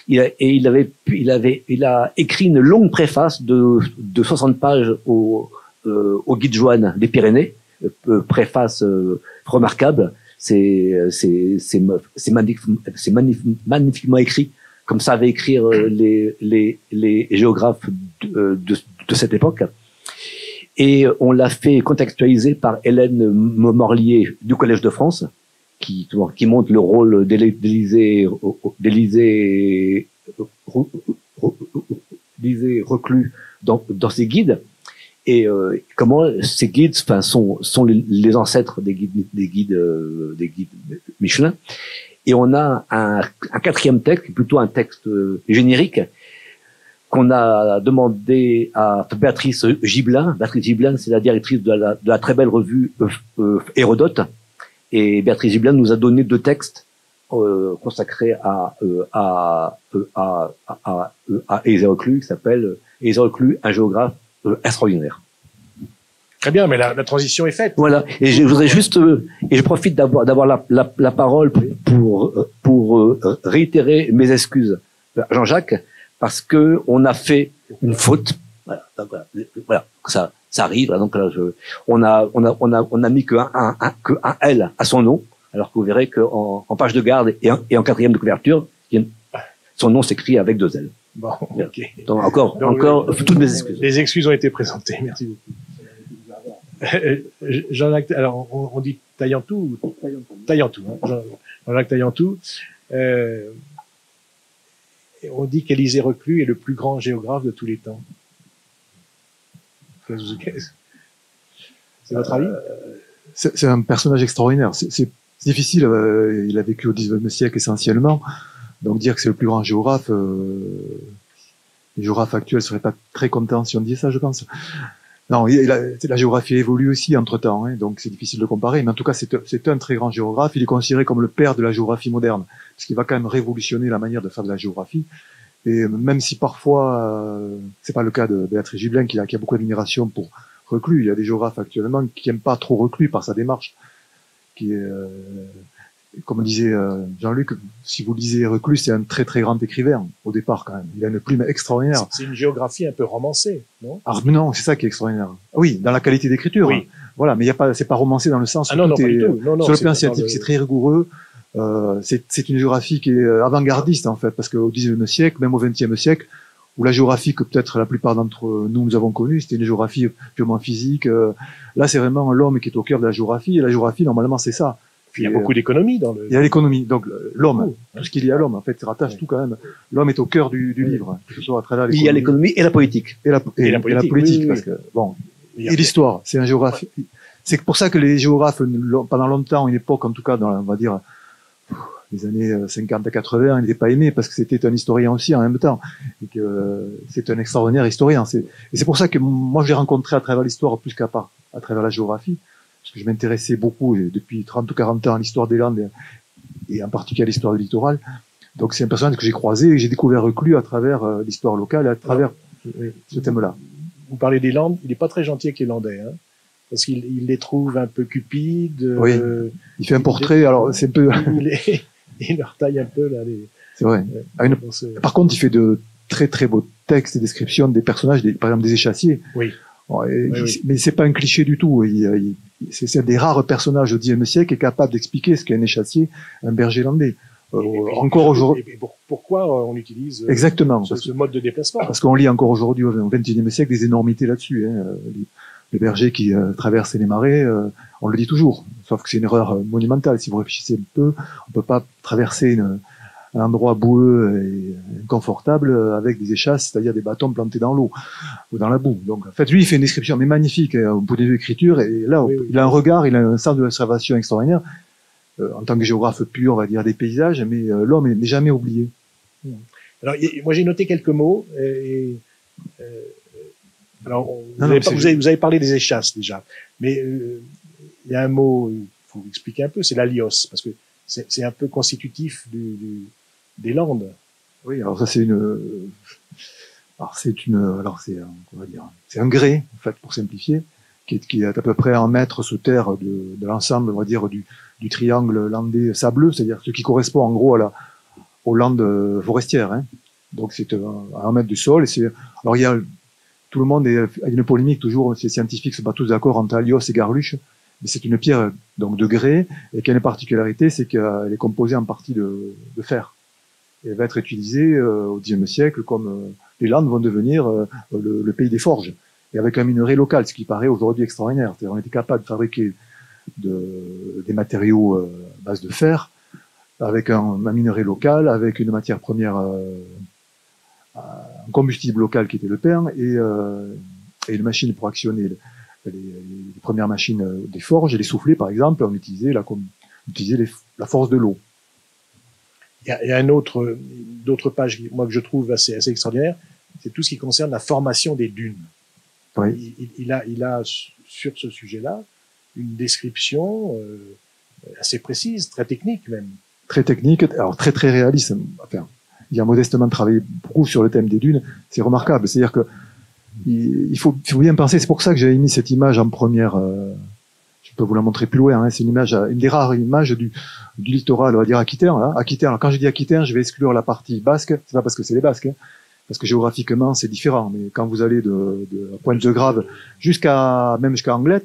S2: il a écrit une longue préface de 60 pages au guide Johannes des Pyrénées, préface remarquable. C'est magnifiquement écrit, comme savaient écrire les géographes de cette époque. Et on l'a fait contextualiser par Hélène Morlier du Collège de France, qui montre le rôle d'Élisée Reclus dans ses guides, et comment ces guides, enfin, sont les ancêtres des guides Michelin. Et on a un quatrième texte, plutôt un texte générique, qu'on a demandé à Béatrice Gibelin. Béatrice Gibelin, c'est la directrice de la très belle revue Hérodote. Et Béatrice Gibelin nous a donné 2 textes consacrés à Élisée Reclus, qui s'appelle Élisée Reclus, un géographe extraordinaire.
S1: Très bien, mais la transition est faite.
S2: Voilà. Et je voudrais juste, et je profite d'avoir la parole pour réitérer mes excuses à Jean-Jacques, parce que on a fait une faute. Voilà. Ça arrive. Donc là, on a mis que un L à son nom, alors que vous verrez qu'en page de garde et en 4e de couverture, son nom s'écrit avec 2 L.
S1: Bon, ok.
S2: Donc encore toutes mes excuses.
S1: Les excuses ont été présentées. Merci beaucoup. Jean-Jacques, alors on dit Taillantou, hein, Jean-Jacques Taillantou. On dit qu'Élisée Reclus est le plus grand géographe de tous les temps. C'est votre avis?
S3: C'est un personnage extraordinaire. C'est difficile. Il a vécu au XIXe siècle essentiellement. Donc dire que c'est le plus grand géographe, les géographes actuels seraient pas très contents si on disait ça, je pense. Non, la géographie évolue aussi entre-temps, hein, donc c'est difficile de comparer. Mais en tout cas, c'est un très grand géographe. Il est considéré comme le père de la géographie moderne, parce qu'il va quand même révolutionner la manière de faire de la géographie. Et même si parfois, c'est pas le cas de Béatrice Gibelin, qui a beaucoup d'admiration pour Reclus. Il y a des géographes actuellement qui n'aiment pas trop Reclus par sa démarche, qui est, comme disait Jean-Luc, si vous lisez Reclus, c'est un très très grand écrivain au départ quand même. Il a une plume extraordinaire.
S1: C'est une géographie un peu romancée, non?
S3: Ah non, c'est ça qui est extraordinaire. Oui, dans la qualité d'écriture.
S1: Oui.
S3: Hein. Voilà, mais c'est pas romancé dans le sens où
S1: non, pas du tout. Non,
S3: sur le plan scientifique, c'est très rigoureux. C'est une géographie qui est avant-gardiste en fait, parce qu'au XIXe siècle, même au XXe siècle, où la géographie que peut-être la plupart d'entre nous avons connue, c'était une géographie purement physique. Là, c'est vraiment l'homme qui est au cœur de la géographie, et la géographie, normalement, c'est ça.
S1: Il y a beaucoup d'économie dans le...
S3: Il y a l'économie, donc l'homme, tout ce qu'il y a à l'homme, en fait, rattache tout quand même. L'homme est au cœur du livre, que ce soit à travers l'économie.
S2: Il y a l'économie et la politique.
S3: Et la politique, oui. Parce que, bon, et l'histoire, c'est un géographe. C'est pour ça que les géographes, pendant longtemps, une époque, en tout cas, dans, on va dire, les années 50 à 80, il n'était pas aimé parce que c'était un historien aussi en même temps. Et que c'est un extraordinaire historien. Et c'est pour ça que moi, je l'ai rencontré à travers l'histoire plus qu'à part, à travers la géographie. Parce que je m'intéressais beaucoup, depuis 30 ou 40 ans, à l'histoire des Landes et en particulier à l'histoire du littoral. Donc c'est un personnage que j'ai croisé et j'ai découvert Reclus à travers l'histoire locale, à travers ce thème-là.
S1: vous parlez des Landes, il n'est pas très gentil avec les Landais, hein, parce qu'il les trouve un peu cupides.
S3: Oui. Il fait un portrait, alors c'est un peu.
S1: Il leur taille un peu là.
S3: C'est vrai. Par contre, il fait de très très beaux textes et descriptions des personnages, par exemple des échassiers.
S1: Oui.
S3: Oui. Mais c'est pas un cliché du tout. C'est un des rares personnages au XIXe siècle qui est capable d'expliquer ce qu'est un échassier, un berger landais. Encore aujourd'hui.
S1: Et pourquoi on utilise
S3: exactement
S1: ce mode de déplacement?
S3: Parce qu'on lit encore aujourd'hui au XXIe siècle des énormités là-dessus. Hein. Les bergers qui traversent les marais, on le dit toujours. Sauf que c'est une erreur monumentale. Si vous réfléchissez un peu, on peut pas traverser un endroit boueux et inconfortable avec des échasses, c'est-à-dire des bâtons plantés dans l'eau ou dans la boue. Donc, en fait, lui, il fait une description mais magnifique au bout de vue écriture. Et là, il a un regard, il a un sens de l'observation extraordinaire. En tant que géographe pur, on va dire, des paysages, mais l'homme n'est jamais oublié.
S1: Alors, moi, j'ai noté quelques mots. Alors, vous avez parlé des échasses déjà, mais il y a un mot, il faut expliquer un peu, c'est l'alios, parce que c'est un peu constitutif des Landes.
S3: Oui, alors ça c'est un grès, en fait, pour simplifier, qui est à peu près 1 mètre sous terre de l'ensemble, on va dire, du triangle landais sableux, c'est-à-dire ce qui correspond en gros aux landes forestières. Hein. Donc c'est à 1 mètre du sol. Alors tout le monde a une polémique toujours, ces scientifiques ne sont pas tous d'accord entre Alios et Garluche, mais c'est une pierre donc de grès et qui a une particularité, c'est qu'elle est composée en partie de fer. Et elle va être utilisée au XIXe siècle comme les Landes vont devenir le pays des forges, et avec un minerai local, ce qui paraît aujourd'hui extraordinaire. C'est-à-dire on était capable de fabriquer des matériaux à base de fer avec un minerai local, avec une matière première, un combustible local qui était le pain, et une machine pour actionner les premières machines des forges, et les soufflets par exemple, on utilisait la force de l'eau.
S1: Il y a d'autres pages, moi, que je trouve assez extraordinaires, c'est tout ce qui concerne la formation des dunes.
S3: Oui.
S1: Il a sur ce sujet-là une description assez précise, très technique même.
S3: Très technique, alors très très réaliste. Enfin, il a modestement travaillé beaucoup sur le thème des dunes, c'est remarquable. C'est-à-dire que il faut bien penser, c'est pour ça que j'avais mis cette image en première. Je peux vous la montrer plus loin. Hein, c'est une des rares images du littoral, on va dire aquitain. Là. Aquitain. Alors quand je dis aquitain, je vais exclure la partie basque. C'est pas parce que c'est les Basques, hein, parce que géographiquement c'est différent. Mais quand vous allez de la Pointe de Grave jusqu'à Anglet,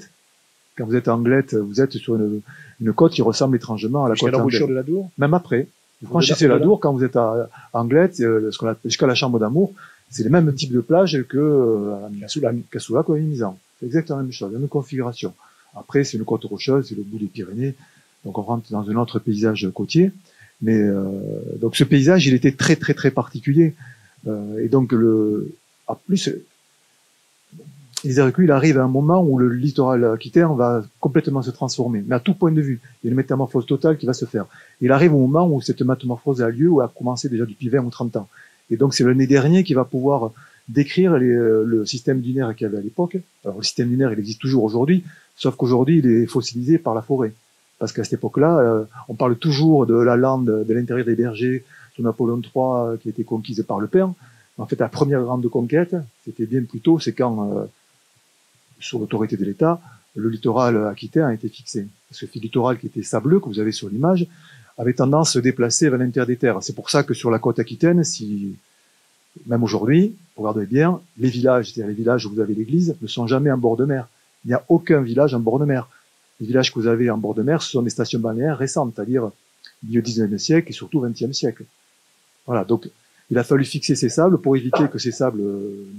S3: quand vous êtes à Anglet, vous êtes sur une côte qui ressemble étrangement à la côte anglaise.
S1: Jusqu'à l'embouchure de l'Adour.
S3: Même après, vous franchissez l'Adour quand vous êtes à Anglet, jusqu'à la Chambre d'Amour. C'est le même type de plage que Cassoulac ou à Mimizan. C'est exactement la même chose, la même configuration. Après, c'est une côte rocheuse, c'est le bout des Pyrénées, donc on rentre dans un autre paysage côtier. Mais donc ce paysage, il était très très très particulier. Et donc en plus, il arrive à un moment où le littoral aquitain va complètement se transformer, mais à tout point de vue. Il y a une métamorphose totale qui va se faire. Il arrive au moment où cette métamorphose a lieu, ou a commencé déjà depuis 20 ou 30 ans. Et donc c'est l'année dernière qui va pouvoir décrire le système dunaire qu'il y avait à l'époque. Alors le système dunaire, il existe toujours aujourd'hui, sauf qu'aujourd'hui il est fossilisé par la forêt. Parce qu'à cette époque-là, on parle toujours de la lande de l'intérieur des bergers sous Napoléon III qui a été conquise par le père. En fait, la première grande conquête, c'était bien plus tôt, c'est quand, sous l'autorité de l'État, le littoral aquitain a été fixé. Ce littoral qui était sableux, que vous avez sur l'image, avait tendance à se déplacer vers l'intérieur des terres. C'est pour ça que sur la côte aquitaine, même aujourd'hui, regardez bien, les villages, c'est-à-dire les villages où vous avez l'église, ne sont jamais en bord de mer. Il n'y a aucun village en bord de mer. Les villages que vous avez en bord de mer, ce sont des stations balnéaires récentes, c'est-à-dire milieu 19e siècle et surtout 20e siècle. Voilà, donc il a fallu fixer ces sables pour éviter que ces sables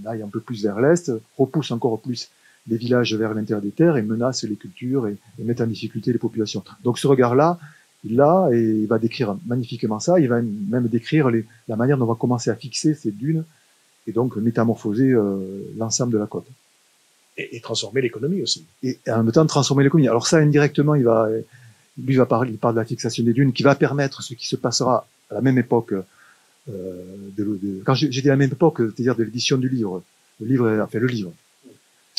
S3: aillent un peu plus vers l'est, repoussent encore plus les villages vers l'intérieur des terres et menacent les cultures et mettent en difficulté les populations. Donc ce regard-là, il l'a et il va décrire magnifiquement ça. Il va même décrire la manière dont on va commencer à fixer ces dunes et donc métamorphoser l'ensemble de la côte.
S1: Et transformer l'économie aussi.
S3: Et en même temps transformer l'économie. Alors ça, indirectement, il parle de la fixation des dunes qui va permettre ce qui se passera à la même époque. Quand j'ai dit à la même époque, c'est-à-dire de l'édition du livre. Le livre.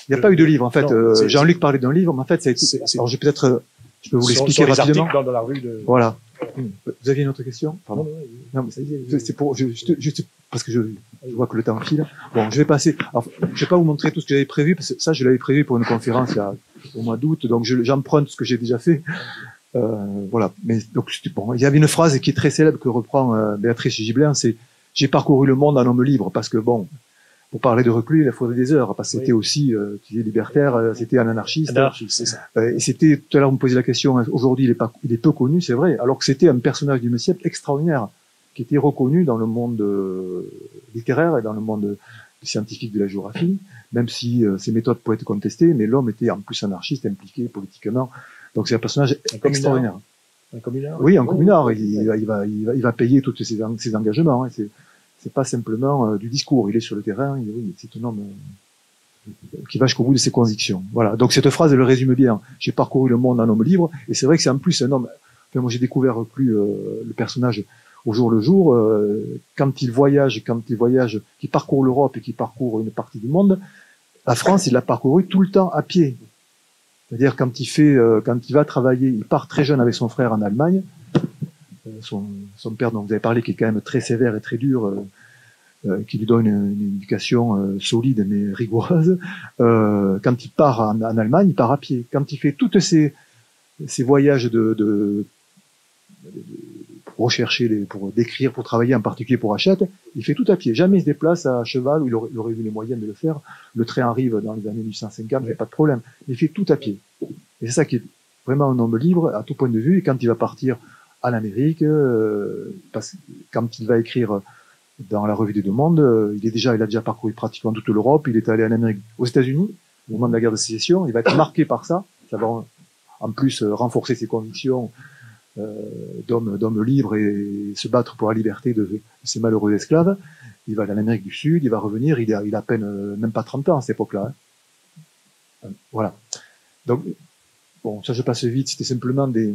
S3: Il n'y a pas eu de livre, en fait. Jean-Luc parlait d'un livre, mais en fait, ça a été. Alors, je peux vous l'expliquer rapidement.
S1: Dans la revue de...
S3: Voilà. Vous aviez une autre question? Pardon. Non, mais c'est pour juste parce que je vois que le temps file. Bon, je vais passer. Alors, je vais pas vous montrer tout ce que j'avais prévu, parce que ça, je l'avais prévu pour une conférence au mois d'août, donc j'emprunte ce que j'ai déjà fait. Voilà. Mais donc, bon, il y avait une phrase qui est très célèbre que reprend Béatrice Gibelin, c'est « J'ai parcouru le monde en homme libre », parce que bon, pour parler de Reclus, il faudrait des heures, parce que c'était aussi, tu dis libertaire, c'était un anarchiste.
S1: Anarchiste, c'est ça.
S3: Et c'était, tout à l'heure, vous me posez la question, hein, aujourd'hui, il est peu connu, c'est vrai, alors que c'était un personnage du siècle extraordinaire, qui était reconnu dans le monde littéraire et dans le monde scientifique de la géographie, même si ses méthodes pouvaient être contestées, mais l'homme était en plus anarchiste, impliqué politiquement. Donc c'est un personnage extraordinaire.
S1: Un communard.
S3: Oui, un communard. Il va payer tous ses engagements. Hein. C'est pas simplement du discours. Il est sur le terrain. Oui, c'est un homme qui va jusqu'au bout de ses convictions. Voilà. Donc cette phrase, elle le résume bien. J'ai parcouru le monde en homme libre, et c'est vrai que c'est en plus un homme. Enfin, moi, j'ai découvert plus le personnage au jour le jour. Quand il voyage, qu'il parcourt l'Europe et qu'il parcourt une partie du monde, la France, il l'a parcouru tout le temps à pied. C'est-à-dire quand il va travailler, il part très jeune avec son frère en Allemagne. Son père dont vous avez parlé, qui est quand même très sévère et très dur, qui lui donne une éducation solide mais rigoureuse. Quand il part en Allemagne, il part à pied. Quand il fait toutes ces voyages pour rechercher, pour décrire, pour travailler, en particulier pour Hachette, il fait tout à pied. Jamais il se déplace à cheval, où il aurait eu les moyens de le faire. Le train arrive dans les années 1850, il n'y a pas de problème. Il fait tout à pied. Et c'est ça qui est vraiment un homme libre à tout point de vue. Et quand il va partir en Amérique, quand il va écrire dans la Revue des Deux Mondes, il a déjà parcouru pratiquement toute l'Europe. Il est allé en Amérique, aux États-Unis, au moment de la guerre de sécession. Il va être marqué par ça. Ça va en plus renforcer ses convictions d'homme libre et se battre pour la liberté de ces malheureux esclaves. Il va aller en Amérique du Sud, il va revenir, il a à peine, même pas 30 ans à cette époque-là. Hein. Voilà. Donc, bon, ça je passe vite, c'était simplement des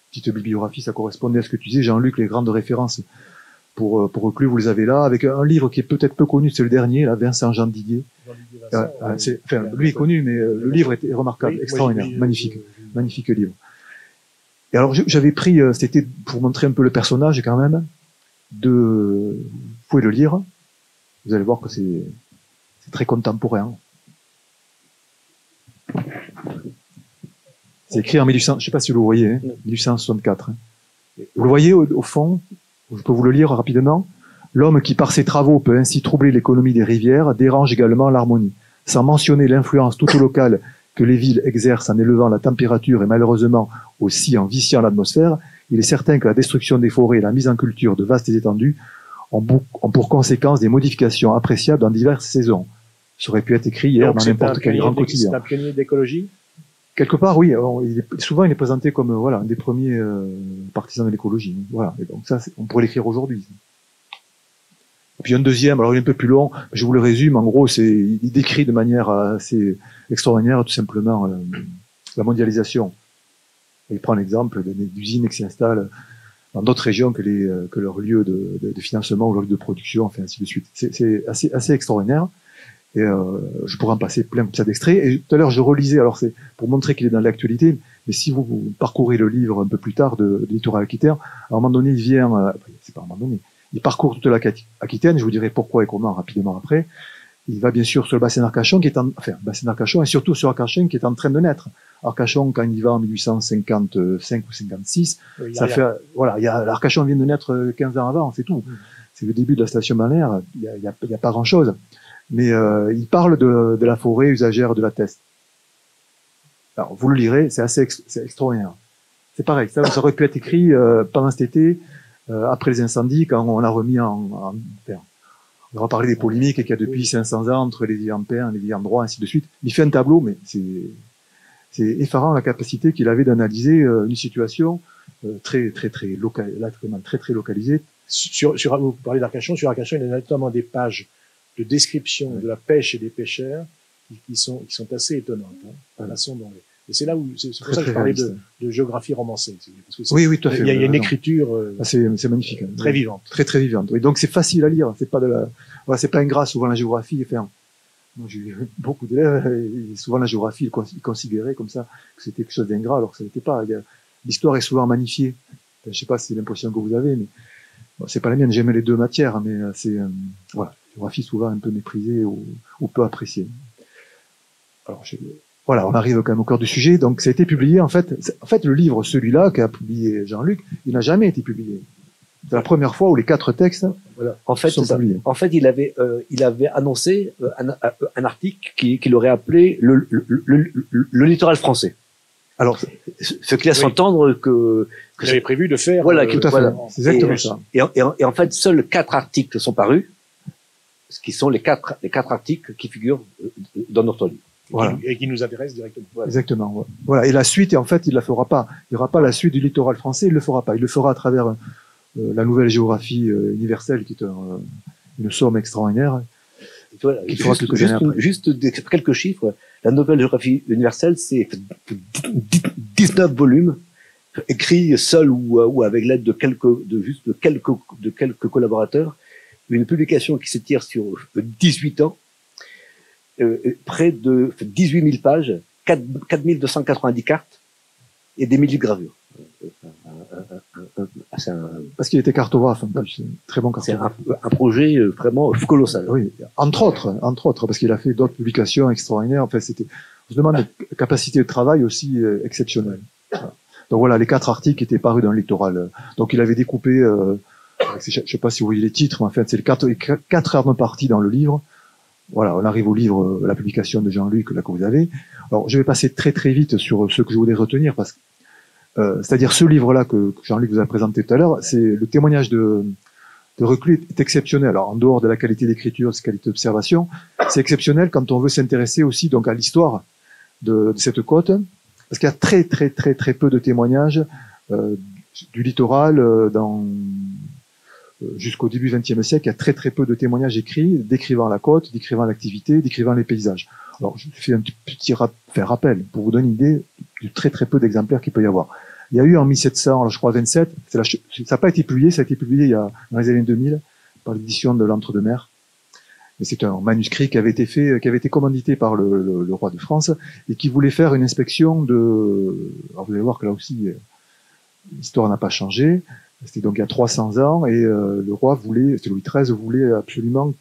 S3: petites bibliographies, ça correspondait à ce que tu disais, Jean-Luc, les grandes références pour Reclus, vous les avez là, avec un livre qui est peut-être peu connu, c'est le dernier, là, Vincent Jean Didier. Lui est connu, mais le livre est remarquable, extraordinaire, magnifique, magnifique livre. Et alors, j'avais pris, c'était pour montrer un peu le personnage quand même, vous pouvez le lire, vous allez voir que c'est très contemporain. C'est écrit en 1800, je sais pas si vous le voyez, hein, 1864. Hein. Vous le voyez au fond, je peux vous le lire rapidement. L'homme qui par ses travaux peut ainsi troubler l'économie des rivières dérange également l'harmonie. Sans mentionner l'influence toute locale que les villes exercent en élevant la température et malheureusement aussi en viciant l'atmosphère, il est certain que la destruction des forêts et la mise en culture de vastes étendues ont pour conséquence des modifications appréciables dans diverses saisons. Ça aurait pu être écrit hier dans n'importe quel grand quotidien.
S1: C'est un pionnier d'écologie?
S3: Quelque part, oui. Souvent, il est présenté comme voilà un des premiers partisans de l'écologie. Voilà. Et donc ça, on pourrait l'écrire aujourd'hui. Et puis un deuxième, alors il est un peu plus long. Je vous le résume. En gros, il décrit de manière assez extraordinaire, tout simplement, la mondialisation. Et il prend l'exemple d'usines qui s'installent dans d'autres régions que leur lieu de financement ou leur lieu de production, enfin ainsi de suite. C'est assez extraordinaire. Et je pourrais en passer plein comme ça d'extraits. Et tout à l'heure, je relisais, alors c'est pour montrer qu'il est dans l'actualité, mais si vous parcourez le livre un peu plus tard de Littoral Aquitaine, à un moment donné, il vient, c'est pas à un moment donné, il parcourt toute l'Aquitaine, je vous dirai pourquoi et comment rapidement après. Il va bien sûr sur le bassin d'Arcachon, bassin d'Arcachon, et surtout sur Arcachon qui est en train de naître. Arcachon, quand il va en 1855 ou 56, ça fait, voilà, l'Arcachon vient de naître 15 ans avant, c'est tout. C'est le début de la station balnéaire, il y a pas grand chose. Mais il parle de la forêt usagère de la Teste. Alors, vous le lirez, c'est extraordinaire. C'est pareil, ça aurait pu être écrit pendant cet été, après les incendies, quand on a remis on va parler des polémiques qu'il y a depuis 500 ans entre les vieilles empires, les vieilles endroits, ainsi de suite. Il fait un tableau, mais c'est effarant la capacité qu'il avait d'analyser une situation très localisée.
S1: Vous parlez d'Arcachon, sur Arcachon, il y a notamment des pages de description de la pêche et des pêcheurs qui sont assez étonnantes. Hein, la façon dont et c'est là où c'est pour ça que je parlais de géographie romancée. Parce que
S3: oui, tout à fait.
S1: Il y a une écriture
S3: c'est magnifique, hein,
S1: très vivante,
S3: très vivante. Et donc c'est facile à lire. C'est pas c'est pas ingrat souvent la géographie. Enfin, moi j'ai eu beaucoup d'élèves et souvent la géographie ils considéraient comme ça que c'était quelque chose d'ingrat alors que ça n'était pas. L'histoire est souvent magnifiée. Enfin, je sais pas si c'est l'impression que vous avez, mais Bon, c'est pas la mienne, j'aime les deux matières, mais c'est voilà, géographie souvent un peu méprisée ou peu appréciée. Alors, voilà, on arrive quand même au cœur du sujet. Donc, ça a été publié, en fait, le livre, celui-là, qu'a publié Jean-Luc, il n'a jamais été publié. C'est la première fois où les 4 textes
S2: voilà. En fait,
S3: sont publiés.
S2: En fait, il avait annoncé un article qu'il aurait appelé le littoral français.
S3: Alors,
S2: ce qui laisse entendre que
S1: il avait prévu de faire.
S2: Voilà,
S3: tout à fait.
S2: Voilà.
S3: C'est exactement ça.
S2: Et en fait, seuls 4 articles sont parus, ce qui sont les quatre articles qui figurent dans notre livre.
S3: Voilà.
S1: Et qui nous intéresse directement.
S3: Voilà. Exactement. Voilà. Et la suite, en fait, il la fera pas. Il n'y aura pas la suite du littoral français. Il le fera pas. Il le fera à travers la nouvelle géographie universelle, qui est une somme extraordinaire.
S2: Voilà, juste quelques chiffres. La nouvelle géographie universelle, c'est 19 volumes écrits seul ou avec l'aide de quelques collaborateurs. Une publication qui s'étire sur 18 ans. Près de 18 000 pages, 4 290 cartes et des milliers de gravures.
S3: Parce qu'il était cartographe, très bon cartographe.
S2: C'est un projet vraiment colossal.
S3: Oui, entre autres, parce qu'il a fait d'autres publications extraordinaires. En fait, on se demande une capacité de travail aussi exceptionnelle. Donc voilà, les 4 articles étaient parus dans le littoral. Donc il avait découpé, je ne sais pas si vous voyez les titres, mais en fait, c'est les 4 armes parties dans le livre. Voilà, on arrive au livre, la publication de Jean-Luc, là, que vous avez. Alors, je vais passer très très vite sur ce que je voulais retenir, parce que, c'est-à-dire ce livre-là que Jean-Luc vous a présenté tout à l'heure, c'est le témoignage de Reclus est exceptionnel. Alors, en dehors de la qualité d'écriture, de la qualité d'observation, c'est exceptionnel quand on veut s'intéresser aussi donc à l'histoire de cette côte, parce qu'il y a très très très très peu de témoignages du littoral jusqu'au début du XXe siècle. Il y a très très peu de témoignages écrits décrivant la côte, décrivant l'activité, décrivant les paysages. Alors, je fais un petit rappel pour vous donner une idée du très très peu d'exemplaires qu'il peut y avoir. Il y a eu en 1700, je crois 27, ça n'a pas été publié, ça a été publié dans les années 2000 par l'édition de l'Entre-deux-Mers. Mais c'est un manuscrit qui avait été commandité par le roi de France et qui voulait faire une inspection alors vous allez voir que là aussi, l'histoire n'a pas changé. C'était donc il y a 300 ans et le roi c'était Louis XIII, voulait absolument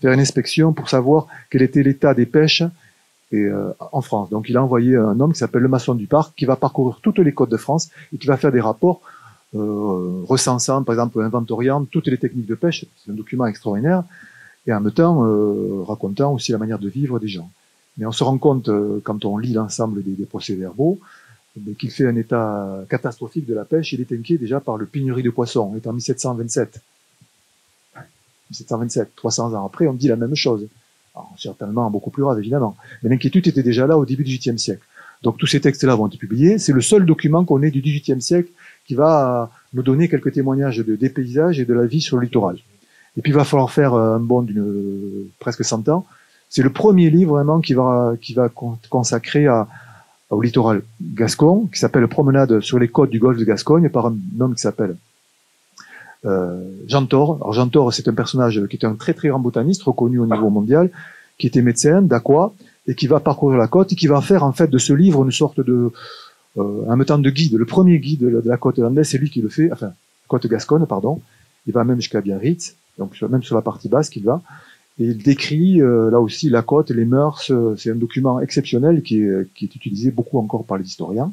S3: faire une inspection pour savoir quel était l'état des pêches en France. Donc il a envoyé un homme qui s'appelle le maçon du parc, qui va parcourir toutes les côtes de France et qui va faire des rapports recensant, par exemple, inventoriant toutes les techniques de pêche. C'est un document extraordinaire et en même temps racontant aussi la manière de vivre des gens. Mais on se rend compte, quand on lit l'ensemble des procès-verbaux, qu'il fait un état catastrophique de la pêche. Il est inquiet déjà par le pénurie de poissons. On est en 1727. 1727, 300 ans après, on dit la même chose. Alors, certainement beaucoup plus grave, évidemment. Mais l'inquiétude était déjà là au début du XVIIIe siècle. Donc tous ces textes-là vont être publiés. C'est le seul document qu'on ait du XVIIIe siècle qui va nous donner quelques témoignages des paysages et de la vie sur le littoral. Et puis il va falloir faire un bond d'une presque 100 ans. C'est le premier livre vraiment qui va consacrer au littoral gascon, qui s'appelle Promenade sur les côtes du golfe de Gascogne, par un homme qui s'appelle Jean Thor. Alors Jean Thor, c'est un personnage qui était un très très grand botaniste, reconnu au niveau mondial, qui était médecin d'Aqua, et qui va parcourir la côte, et qui va faire en fait de ce livre une sorte de en même temps de guide. Le premier guide de la côte landaise, c'est lui qui le fait, enfin, côte gasconne, pardon. Il va même jusqu'à Biarritz, donc même sur la partie basse il va. Et il décrit là aussi la côte, les mœurs. C'est un document exceptionnel qui est utilisé beaucoup encore par les historiens.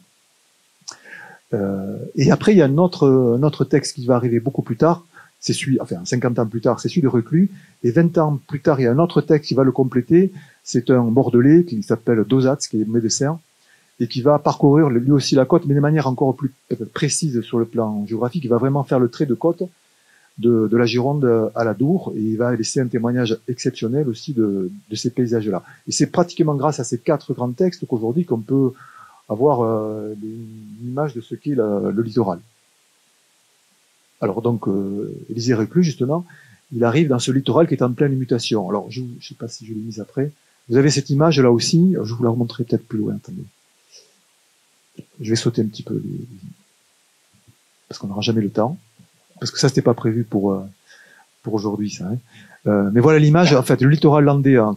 S3: Et après, il y a un autre texte qui va arriver beaucoup plus tard. C'est celui, enfin 50 ans plus tard, c'est celui de Reclus. Et 20 ans plus tard, il y a un autre texte qui va le compléter. C'est un Bordelais qui s'appelle Dosatz, qui est médecin, et qui va parcourir lui aussi la côte, mais de manière encore plus précise sur le plan géographique. Il va vraiment faire le trait de côte de la Gironde à la Dour, et il va laisser un témoignage exceptionnel aussi de ces paysages-là. Et c'est pratiquement grâce à ces 4 grands textes qu'aujourd'hui qu'on peut avoir une image de ce qu'est le littoral. Alors donc, Élisée Reclus, justement, il arrive dans ce littoral qui est en pleine mutation. Alors, je ne sais pas si je l'ai mise après. Vous avez cette image là aussi, je vous la remontrerai peut-être plus loin, attendez. Je vais sauter un petit peu, parce qu'on n'aura jamais le temps. Parce que ça, c'était pas prévu pour aujourd'hui, ça. Hein. Mais voilà l'image, en fait, le littoral landais, alors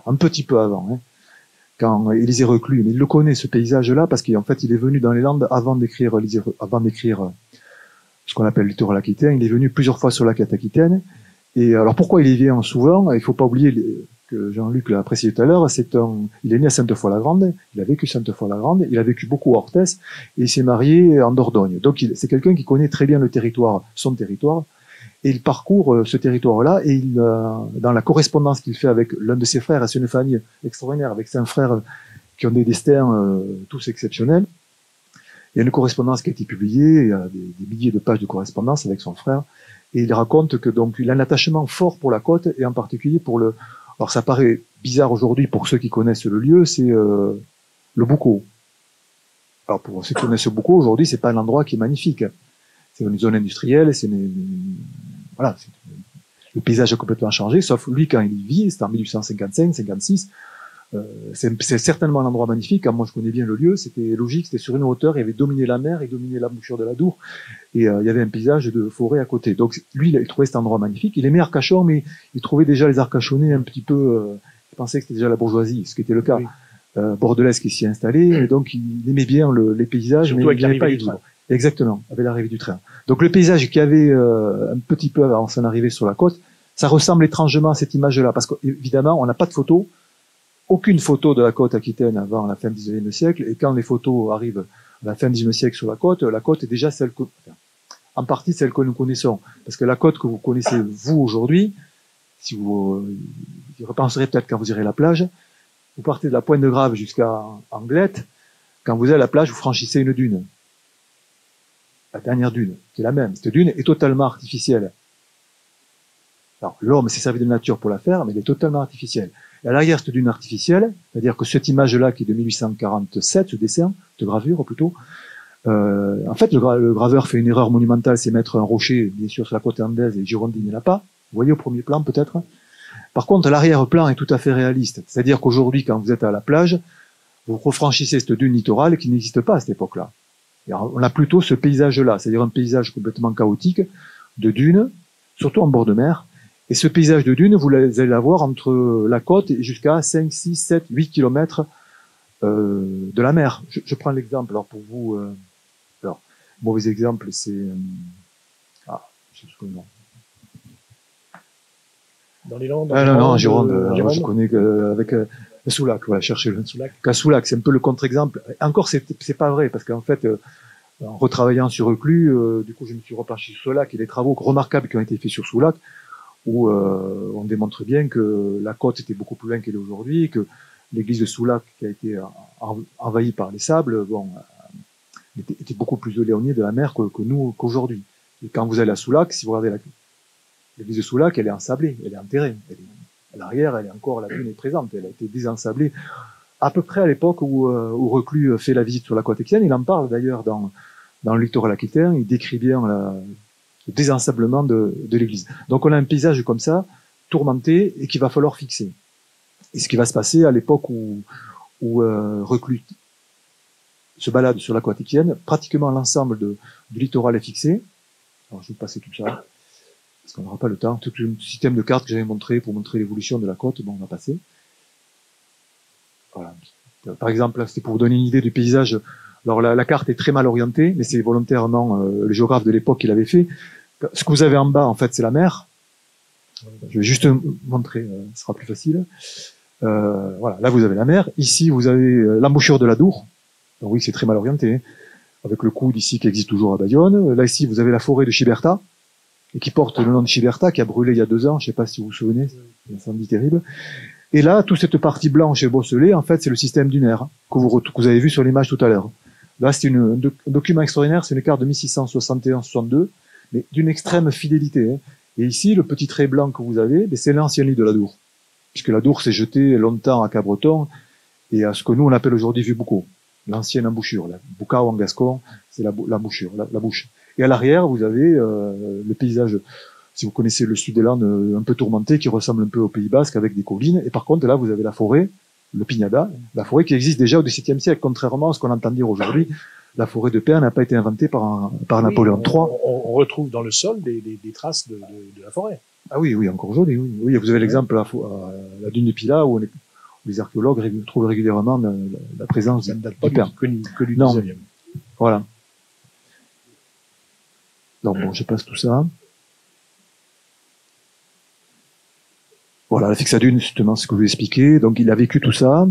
S3: un petit peu avant, hein, quand Élisée Reclus, mais il le connaît, ce paysage-là, parce qu'en fait, il est venu dans les Landes avant d'écrire ce qu'on appelle le littoral aquitain. Il est venu plusieurs fois sur la côte aquitaine. Et alors pourquoi il y vient souvent? Il faut pas oublier que Jean-Luc l'a apprécié tout à l'heure. Il est né à Sainte-Foy-la-Grande. Il a vécu Sainte-Foy-la-Grande. Il a vécu beaucoup à Orthès et il s'est marié en Dordogne. Donc c'est quelqu'un qui connaît très bien le territoire, son territoire. Et il parcourt ce territoire-là et dans la correspondance qu'il fait avec l'un de ses frères, et c'est une famille extraordinaire avec 5 frères qui ont des destins tous exceptionnels. Il y a une correspondance qui a été publiée, il y a des milliers de pages de correspondance avec son frère, et il raconte que donc il a un attachement fort pour la côte et en particulier pour le. Alors ça paraît bizarre aujourd'hui pour ceux qui connaissent le lieu, c'est le Boucau. Alors pour ceux qui connaissent le Boucau aujourd'hui, c'est pas un endroit qui est magnifique. C'est une zone industrielle, voilà, le paysage a complètement changé, sauf lui quand il y vit, c'était en 1855-56. C'est certainement un endroit magnifique. Moi, je connais bien le lieu. C'était logique. C'était sur une hauteur. Il y avait dominé la mer et dominé l'embouchure de la Dour. Et il y avait un paysage de forêt à côté. Donc, lui, il trouvait cet endroit magnifique. Il aimait Arcachon, mais il trouvait déjà les Arcachonnais un petit peu. Il pensait que c'était déjà la bourgeoisie, ce qui était le cas. Oui. Bordelaise qui s'y est installé. Et donc, il aimait bien les paysages,
S1: surtout
S3: mais
S1: avec l'arrivée du train.
S3: Exactement, avec l'arrivée du train. Donc, le paysage qu'il y avait un petit peu avant son arrivée sur la côte, ça ressemble étrangement à cette image-là, parce qu'évidemment, on n'a pas de photos. Aucune photo de la côte aquitaine avant la fin du XIXe siècle, et quand les photos arrivent à la fin du XIXe siècle sur la côte est déjà celle en partie celle que nous connaissons. Parce que la côte que vous connaissez, vous, aujourd'hui, si vous y repenserez peut-être quand vous irez à la plage, vous partez de la Pointe de Grave jusqu'à Anglette, quand vous allez à la plage, vous franchissez une dune. La dernière dune, qui est la même. Cette dune est totalement artificielle. Alors, l'homme s'est servi de la nature pour la faire, mais elle est totalement artificielle. Et à l'arrière, cette dune artificielle, c'est-à-dire que cette image-là, qui est de 1847, ce dessin, de gravure plutôt, en fait, le graveur fait une erreur monumentale, c'est mettre un rocher, bien sûr, sur la côte andaise, et Girondine, il n'y en a pas. Vous voyez au premier plan, peut-être. Par contre, l'arrière-plan est tout à fait réaliste. C'est-à-dire qu'aujourd'hui, quand vous êtes à la plage, vous refranchissez cette dune littorale qui n'existe pas à cette époque-là. On a plutôt ce paysage-là, c'est-à-dire un paysage complètement chaotique, de dunes, surtout en bord de mer. Et ce paysage de dunes, vous allez l'avoir entre la côte et jusqu'à 5, 6, 7, 8 kilomètres de la mer. Je prends l'exemple, alors pour vous, alors, mauvais exemple, c'est... je sais pas, non.
S1: Dans les Landes?
S3: Non, en Gironde, je connais avec Soulac, voilà, cherchez-le. Soulac, c'est un peu le contre-exemple. Encore, c'est pas vrai, parce qu'en fait, en retravaillant sur Reclus, du coup, je me suis repenché sur Soulac et les travaux remarquables qui ont été faits sur Soulac, où on démontre bien que la côte était beaucoup plus loin qu'elle est aujourd'hui, que l'église de Soulac, qui a été envahie par les sables, était beaucoup plus éloignée de la mer que nous, qu'aujourd'hui. Et quand vous allez à Soulac, si vous regardez l'église de Soulac, elle est ensablée, elle est enterrée. À l'arrière, la dune est présente, elle a été désensablée à peu près à l'époque où Reclus fait la visite sur la côte aquitaine. Il en parle d'ailleurs dans le littoral aquitain, il décrit bien le désensablement de l'église. Donc on a un paysage comme ça, tourmenté, et qu'il va falloir fixer. Et ce qui va se passer à l'époque où Reclus se balade sur la côte aquitaine, pratiquement l'ensemble du littoral est fixé. Alors je vais passer tout ça, parce qu'on n'aura pas le temps. Tout le système de cartes que j'avais montré pour montrer l'évolution de la côte, on va passer. Voilà. Par exemple, c'était pour vous donner une idée du paysage. Alors la carte est très mal orientée, mais c'est volontairement le géographe de l'époque qui l'avait fait. Ce que vous avez en bas, en fait, c'est la mer. Je vais juste montrer, ce sera plus facile. Voilà, là vous avez la mer. Ici, vous avez l'embouchure de la Dour. Donc oui, c'est très mal orienté, hein, avec le coude ici qui existe toujours à Bayonne. Là ici, vous avez la forêt de Chiberta, et qui porte le nom de Chiberta, qui a brûlé il y a 2 ans. Je ne sais pas si vous vous souvenez, c'est un incendie terrible. Et là, toute cette partie blanche et bosselée, en fait, c'est le système dunaire que vous avez vu sur l'image tout à l'heure. Là, c'est un document extraordinaire, c'est une carte de 1661-62, mais d'une extrême fidélité. Hein. Et ici, le petit trait blanc que vous avez, c'est l'ancien lit de la Dour. Puisque la Dour s'est jetée longtemps à Cabreton et à ce que nous, on appelle aujourd'hui Vieux-Boucau. L'ancienne embouchure. La Boucau en gascon, c'est l'embouchure, la bouche. Et à l'arrière, vous avez le paysage, si vous connaissez le sud des Landes, un peu tourmenté, qui ressemble un peu au Pays Basque avec des collines. Et par contre, là, vous avez la forêt, le Pignada, la forêt qui existe déjà au XVIIe siècle, contrairement à ce qu'on entend dire aujourd'hui. La forêt de Père n'a pas été inventée par Napoléon III.
S1: On retrouve dans le sol des traces de la forêt.
S3: Ah oui, encore aujourd'hui, oui. Oui, vous avez l'exemple à la dune de Pilat, où les archéologues trouvent régulièrement la présence
S1: du Père. Que du 19e.
S3: Voilà. Donc bon, je passe tout ça. Voilà, la fixe à dune, justement, ce que je vous ai expliqué. Donc il a vécu tout ça.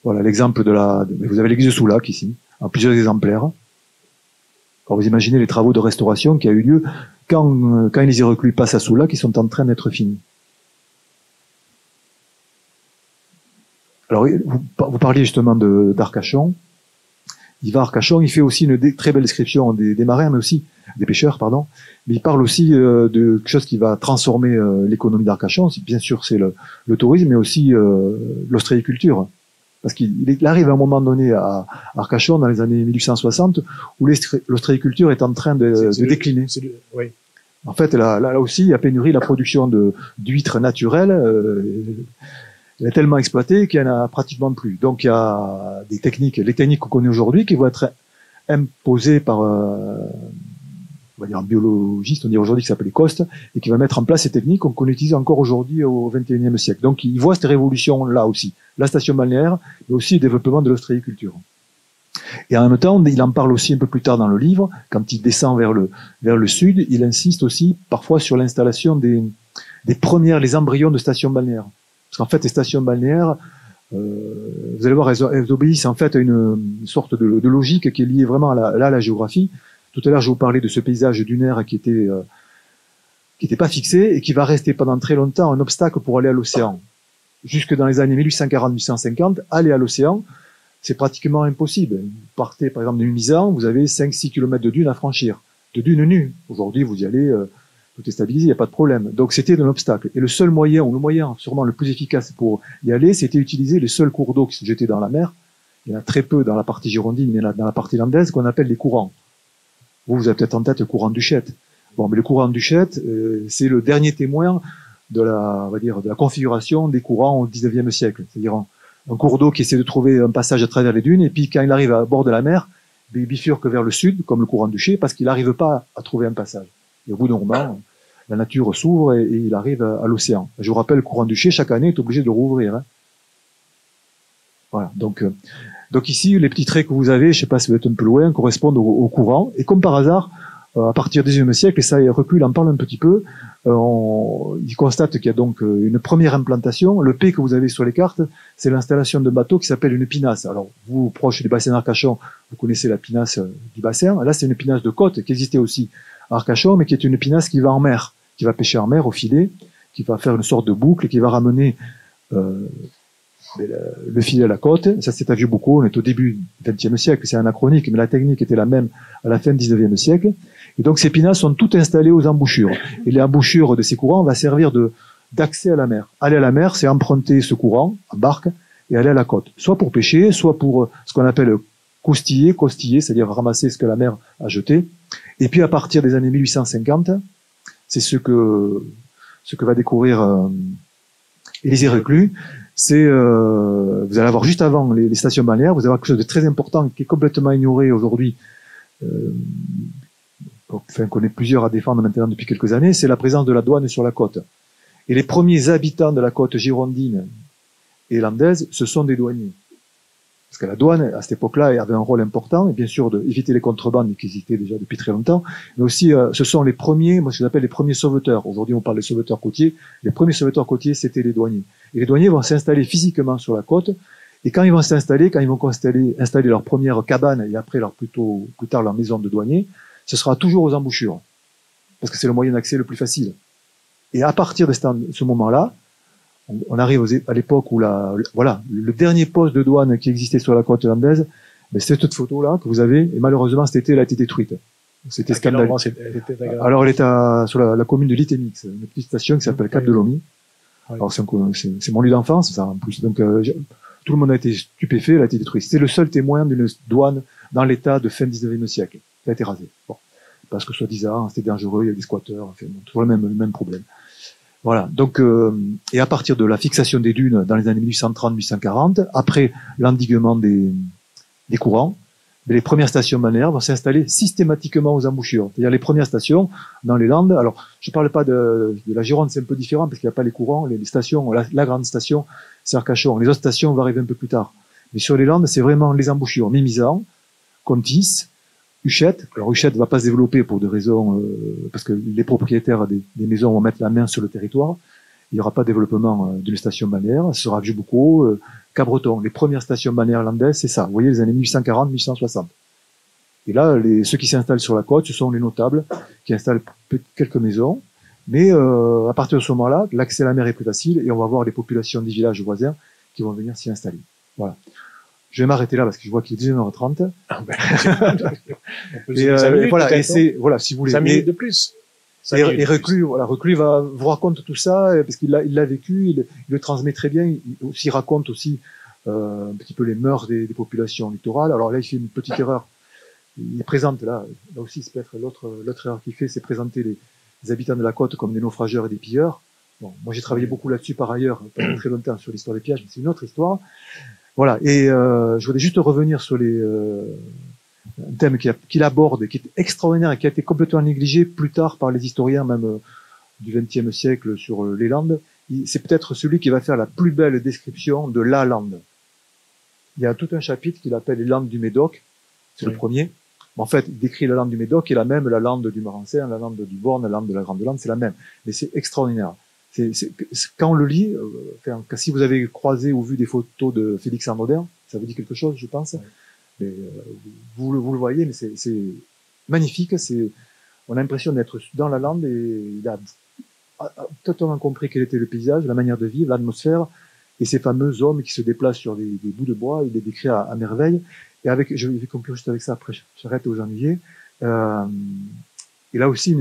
S3: Voilà l'exemple vous avez l'église de Soulac ici, en plusieurs exemplaires. Alors vous imaginez les travaux de restauration qui a eu lieu quand les Iroquois passent à Soulac, ils sont en train d'être finis. Alors vous parliez justement d'Arcachon. Il va à Arcachon, il fait aussi une très belle description des marins, mais aussi des pêcheurs, pardon. Mais il parle aussi de quelque chose qui va transformer l'économie d'Arcachon. Bien sûr, c'est le tourisme, mais aussi l'ostréiculture. Parce qu'il arrive à un moment donné à Arcachon, dans les années 1860, où l'ostréiculture est en train de décliner.
S1: Oui.
S3: En fait, là aussi, il y a pénurie, la production d'huîtres naturelles elle est tellement exploitée qu'il n'y en a pratiquement plus. Donc il y a les techniques qu'on connaît aujourd'hui qui vont être imposées par on va dire un biologiste, on dit aujourd'hui qui s'appelle Coste, et qui va mettre en place ces techniques qu'on utilise encore aujourd'hui au XXIe siècle. Donc il voit cette révolution là aussi, la station balnéaire, mais aussi le développement de l'ostréiculture. Et en même temps, il en parle aussi un peu plus tard dans le livre, quand il descend vers le sud, il insiste aussi parfois sur l'installation des premières, les embryons de stations balnéaires. Parce qu'en fait, les stations balnéaires, vous allez voir, elles obéissent en fait à une sorte de logique qui est liée vraiment à la géographie. Tout à l'heure, je vous parlais de ce paysage dunaire qui était pas fixé et qui va rester pendant très longtemps un obstacle pour aller à l'océan. Jusque dans les années 1840-1850, aller à l'océan, c'est pratiquement impossible. Vous partez par exemple de Mimizan, vous avez 5-6 km de dunes à franchir, de dunes nues. Aujourd'hui, vous y allez, tout est stabilisé, il n'y a pas de problème. Donc c'était un obstacle. Et le seul moyen, ou le moyen sûrement le plus efficace pour y aller, c'était utiliser les seuls cours d'eau qui se jetaient dans la mer. Il y en a très peu dans la partie girondine, mais dans la partie landaise, qu'on appelle les courants. Vous avez peut-être en tête le courant d'Uchette. Bon, mais le courant d'Uchette, c'est le dernier témoin de la configuration des courants au XIXe siècle. C'est-à-dire un cours d'eau qui essaie de trouver un passage à travers les dunes, et puis quand il arrive à bord de la mer, il bifurque vers le sud, comme le courant d'Uchette, parce qu'il n'arrive pas à trouver un passage. Et au bout d'un moment, la nature s'ouvre et il arrive à l'océan. Je vous rappelle, le courant d'Uchette, chaque année, est obligé de le rouvrir. Hein. Voilà. Donc ici, les petits traits que vous avez, je ne sais pas si vous êtes un peu loin, correspondent au courant. Et comme par hasard, à partir du XIXe siècle, et ça recule, en parle un petit peu, il constate qu'il y a donc une première implantation. Le P que vous avez sur les cartes, c'est l'installation d'un bateau qui s'appelle une pinasse. Alors, vous, proche du bassin d'Arcachon, vous connaissez la pinasse du bassin. Là, c'est une pinasse de côte qui existait aussi à Arcachon, mais qui est une pinasse qui va en mer, qui va pêcher en mer au filet, qui va faire une sorte de boucle, qui va ramener le filet à la côte. Ça, c'est à Vieux-Boucau, on est au début du XXe siècle, c'est anachronique, mais la technique était la même à la fin du XIXe siècle. Et donc, ces pinasses sont toutes installées aux embouchures. Et les embouchures de ces courants vont servir d'accès à la mer. Aller à la mer, c'est emprunter ce courant en barque et aller à la côte. Soit pour pêcher, soit pour ce qu'on appelle costiller, c'est-à-dire ramasser ce que la mer a jeté. Et puis, à partir des années 1850, c'est ce que va découvrir Élisée Reclus. C'est, vous allez avoir juste avant les stations balnéaires, vous allez avoir quelque chose de très important qui est complètement ignoré aujourd'hui, qu'on est plusieurs à défendre maintenant depuis quelques années, c'est la présence de la douane sur la côte. Et les premiers habitants de la côte girondine et landaise, ce sont des douaniers. Parce que la douane, à cette époque-là, avait un rôle important, et bien sûr d'éviter les contrebandes qui existaient déjà depuis très longtemps, mais aussi ce sont les premiers, moi je les appelle les premiers sauveteurs. Aujourd'hui on parle des sauveteurs côtiers, les premiers sauveteurs côtiers c'était les douaniers. Et les douaniers vont s'installer physiquement sur la côte, et quand ils vont s'installer, quand ils vont installer leur première cabane, et après plus tard leur maison de douanier, ce sera toujours aux embouchures. Parce que c'est le moyen d'accès le plus facile. Et à partir de ce moment-là, on arrive à l'époque où le dernier poste de douane qui existait sur la côte landaise, c'est cette photo-là que vous avez, et malheureusement cet été elle a été détruite. C'était scandaleux. Alors elle est sur la commune de Liténix, une petite station qui s'appelle Cap de Lomy. Alors c'est mon lieu d'enfance, ça en plus. Donc tout le monde a été stupéfait, elle a été détruite. C'était le seul témoin d'une douane dans l'état de fin 19e siècle, qui a été rasée. Bon. Parce que soi-disant c'était dangereux, il y a des squatteurs, enfin, toujours le même problème. Voilà. Donc, et à partir de la fixation des dunes dans les années 1830-1840, après l'endiguement des courants, les premières stations balnéaires vont s'installer systématiquement aux embouchures. C'est-à-dire les premières stations dans les Landes. Alors, je ne parle pas de la Gironde, c'est un peu différent parce qu'il n'y a pas les courants. Les stations, la grande station, c'est Arcachon. Les autres stations vont arriver un peu plus tard. Mais sur les Landes, c'est vraiment les embouchures. Mimizan, Contis, Huchette. Alors Huchette va pas se développer pour des raisons, parce que les propriétaires des maisons vont mettre la main sur le territoire. Il n'y aura pas de développement d'une station balnéaire. Ce sera Vieux-Boucau, Cabreton. Les premières stations balnéaires irlandaises, c'est ça. Vous voyez, les années 1840-1860. Et là, ceux qui s'installent sur la côte, ce sont les notables qui installent quelques maisons. Mais à partir de ce moment-là, l'accès à la mer est plus facile et on va voir les populations des villages voisins qui vont venir s'y installer. Voilà. Je vais m'arrêter là parce que je vois qu'il est 19h30. Voilà, et c'est, voilà, si vous voulez.
S1: 5 minutes de plus.
S3: Et Reclus, voilà, Reclus vous raconte tout ça parce qu'il l'a vécu, il le transmet très bien. Il raconte aussi un petit peu les mœurs des populations littorales. Alors là, il fait une petite erreur. Il présente là aussi, c'est peut-être l'autre erreur qu'il fait, c'est présenter les habitants de la côte comme des naufrageurs et des pilleurs. Bon, moi j'ai travaillé beaucoup là-dessus par ailleurs, pendant très longtemps sur l'histoire des pillages, mais c'est une autre histoire. Voilà. Et je voudrais juste revenir sur un thème qu'il aborde, qui est extraordinaire et qui a été complètement négligé plus tard par les historiens même du XXe siècle sur les Landes. C'est peut-être celui qui va faire la plus belle description de la Lande. Il y a tout un chapitre qu'il appelle les Landes du Médoc, c'est le premier. En fait, il décrit la Lande du Médoc qui est la même, la Lande du Marancin, la Lande du Borne, la Lande de la Grande Lande, c'est la même. Mais c'est extraordinaire. Quand on le lit, si vous avez croisé ou vu des photos de Félix Arnaudin, ça vous dit quelque chose, je pense. Mais, vous le voyez, mais c'est magnifique. On a l'impression d'être dans la lande et il a totalement compris quel était le paysage, la manière de vivre, l'atmosphère et ces fameux hommes qui se déplacent sur des bouts de bois. Il les décrit à merveille. Et je vais conclure juste avec ça. Après, j'arrête aux ennuyés. Et là aussi,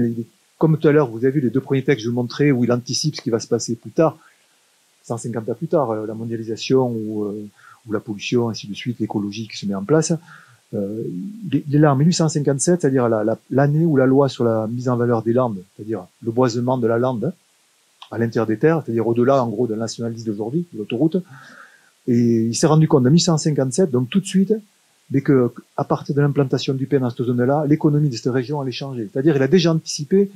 S3: comme tout à l'heure, vous avez vu les 2 premiers textes que je vous montrais où il anticipe ce qui va se passer plus tard, 150 ans plus tard, la mondialisation ou la pollution, ainsi de suite, l'écologie qui se met en place. Il est là en 1857, c'est-à-dire l'année où la loi sur la mise en valeur des landes, c'est-à-dire le boisement de la lande à l'intérieur des terres, c'est-à-dire au-delà, en gros, de nationalisme d'aujourd'hui, de l'autoroute. Et il s'est rendu compte en 1857, donc tout de suite, dès que, à partir de l'implantation du pain dans cette zone-là, l'économie de cette région allait changer. C'est-à-dire, il a déjà anticipé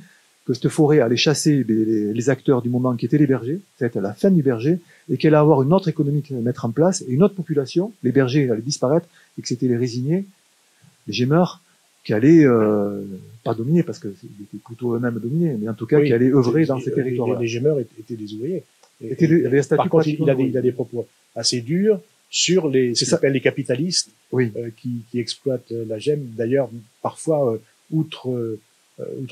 S3: que cette forêt allait chasser les acteurs du moment qui étaient les bergers, c'est-à-dire la fin du berger, et qu'elle allait avoir une autre économie qui allait mettre en place, et une autre population, les bergers allaient disparaître, et que c'était les résiniers, les gémeurs, qui allaient, pas dominer, parce qu'ils étaient plutôt eux-mêmes dominés, mais en tout cas, qui allaient œuvrer dans ces territoires-là.
S1: Les gémeurs étaient des ouvriers.
S3: Par contre,
S1: il a des propos assez durs sur ce qu'ils appellent les capitalistes,
S3: oui.
S1: Qui exploitent la gemme, d'ailleurs, parfois, outre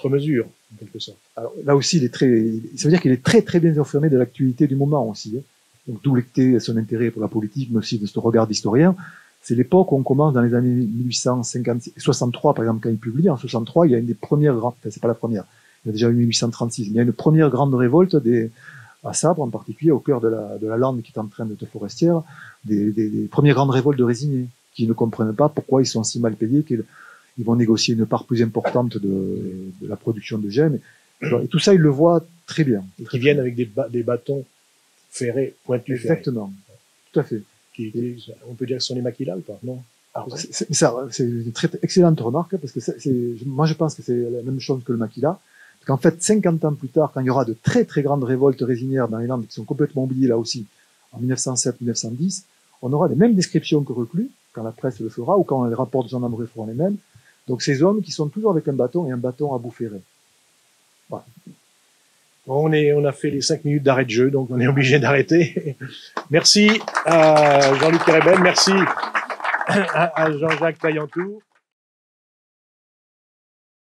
S1: mesure, en quelque sorte.
S3: Alors, là aussi, ça veut dire qu'il est très, très bien informé de l'actualité du moment aussi. Hein. Donc, d'où était son intérêt pour la politique, mais aussi de ce regard d'historien. C'est l'époque où on commence dans les années 1863, par exemple, quand il publie, en 63, il y a une des premières grandes, enfin, c'est pas la première, il y a déjà eu 1836, mais il y a une première grande révolte à Sabre, en particulier, au cœur de la lande qui est en train d'être forestière, des premières grandes révoltes de résiniers, qui ne comprennent pas pourquoi ils sont si mal payés, qu'ils vont négocier une part plus importante de la production de gemmes. Et tout ça, ils le voient très bien.
S1: Et qui viennent avec des bâtons ferrés, pointus.
S3: Exactement. Ferrés. Tout à fait.
S1: On peut dire que ce sont les maquillas ou pas? Non.
S3: C'est une très excellente remarque, parce que moi je pense que c'est la même chose que le maquila. Qu'en fait, 50 ans plus tard, quand il y aura de très très grandes révoltes résinières dans les Landes qui sont complètement oubliées là aussi, en 1907-1910, on aura les mêmes descriptions que Reclus, quand la presse le fera, ou quand les rapports de gendarmerie feront les mêmes. Donc ces hommes qui sont toujours avec un bâton et un bâton à bout ferré. Voilà.
S1: On a fait les 5 minutes d'arrêt de jeu, donc on est obligé d'arrêter. Merci à Jean-Luc Kerebel, merci à Jean-Jacques Taillantour.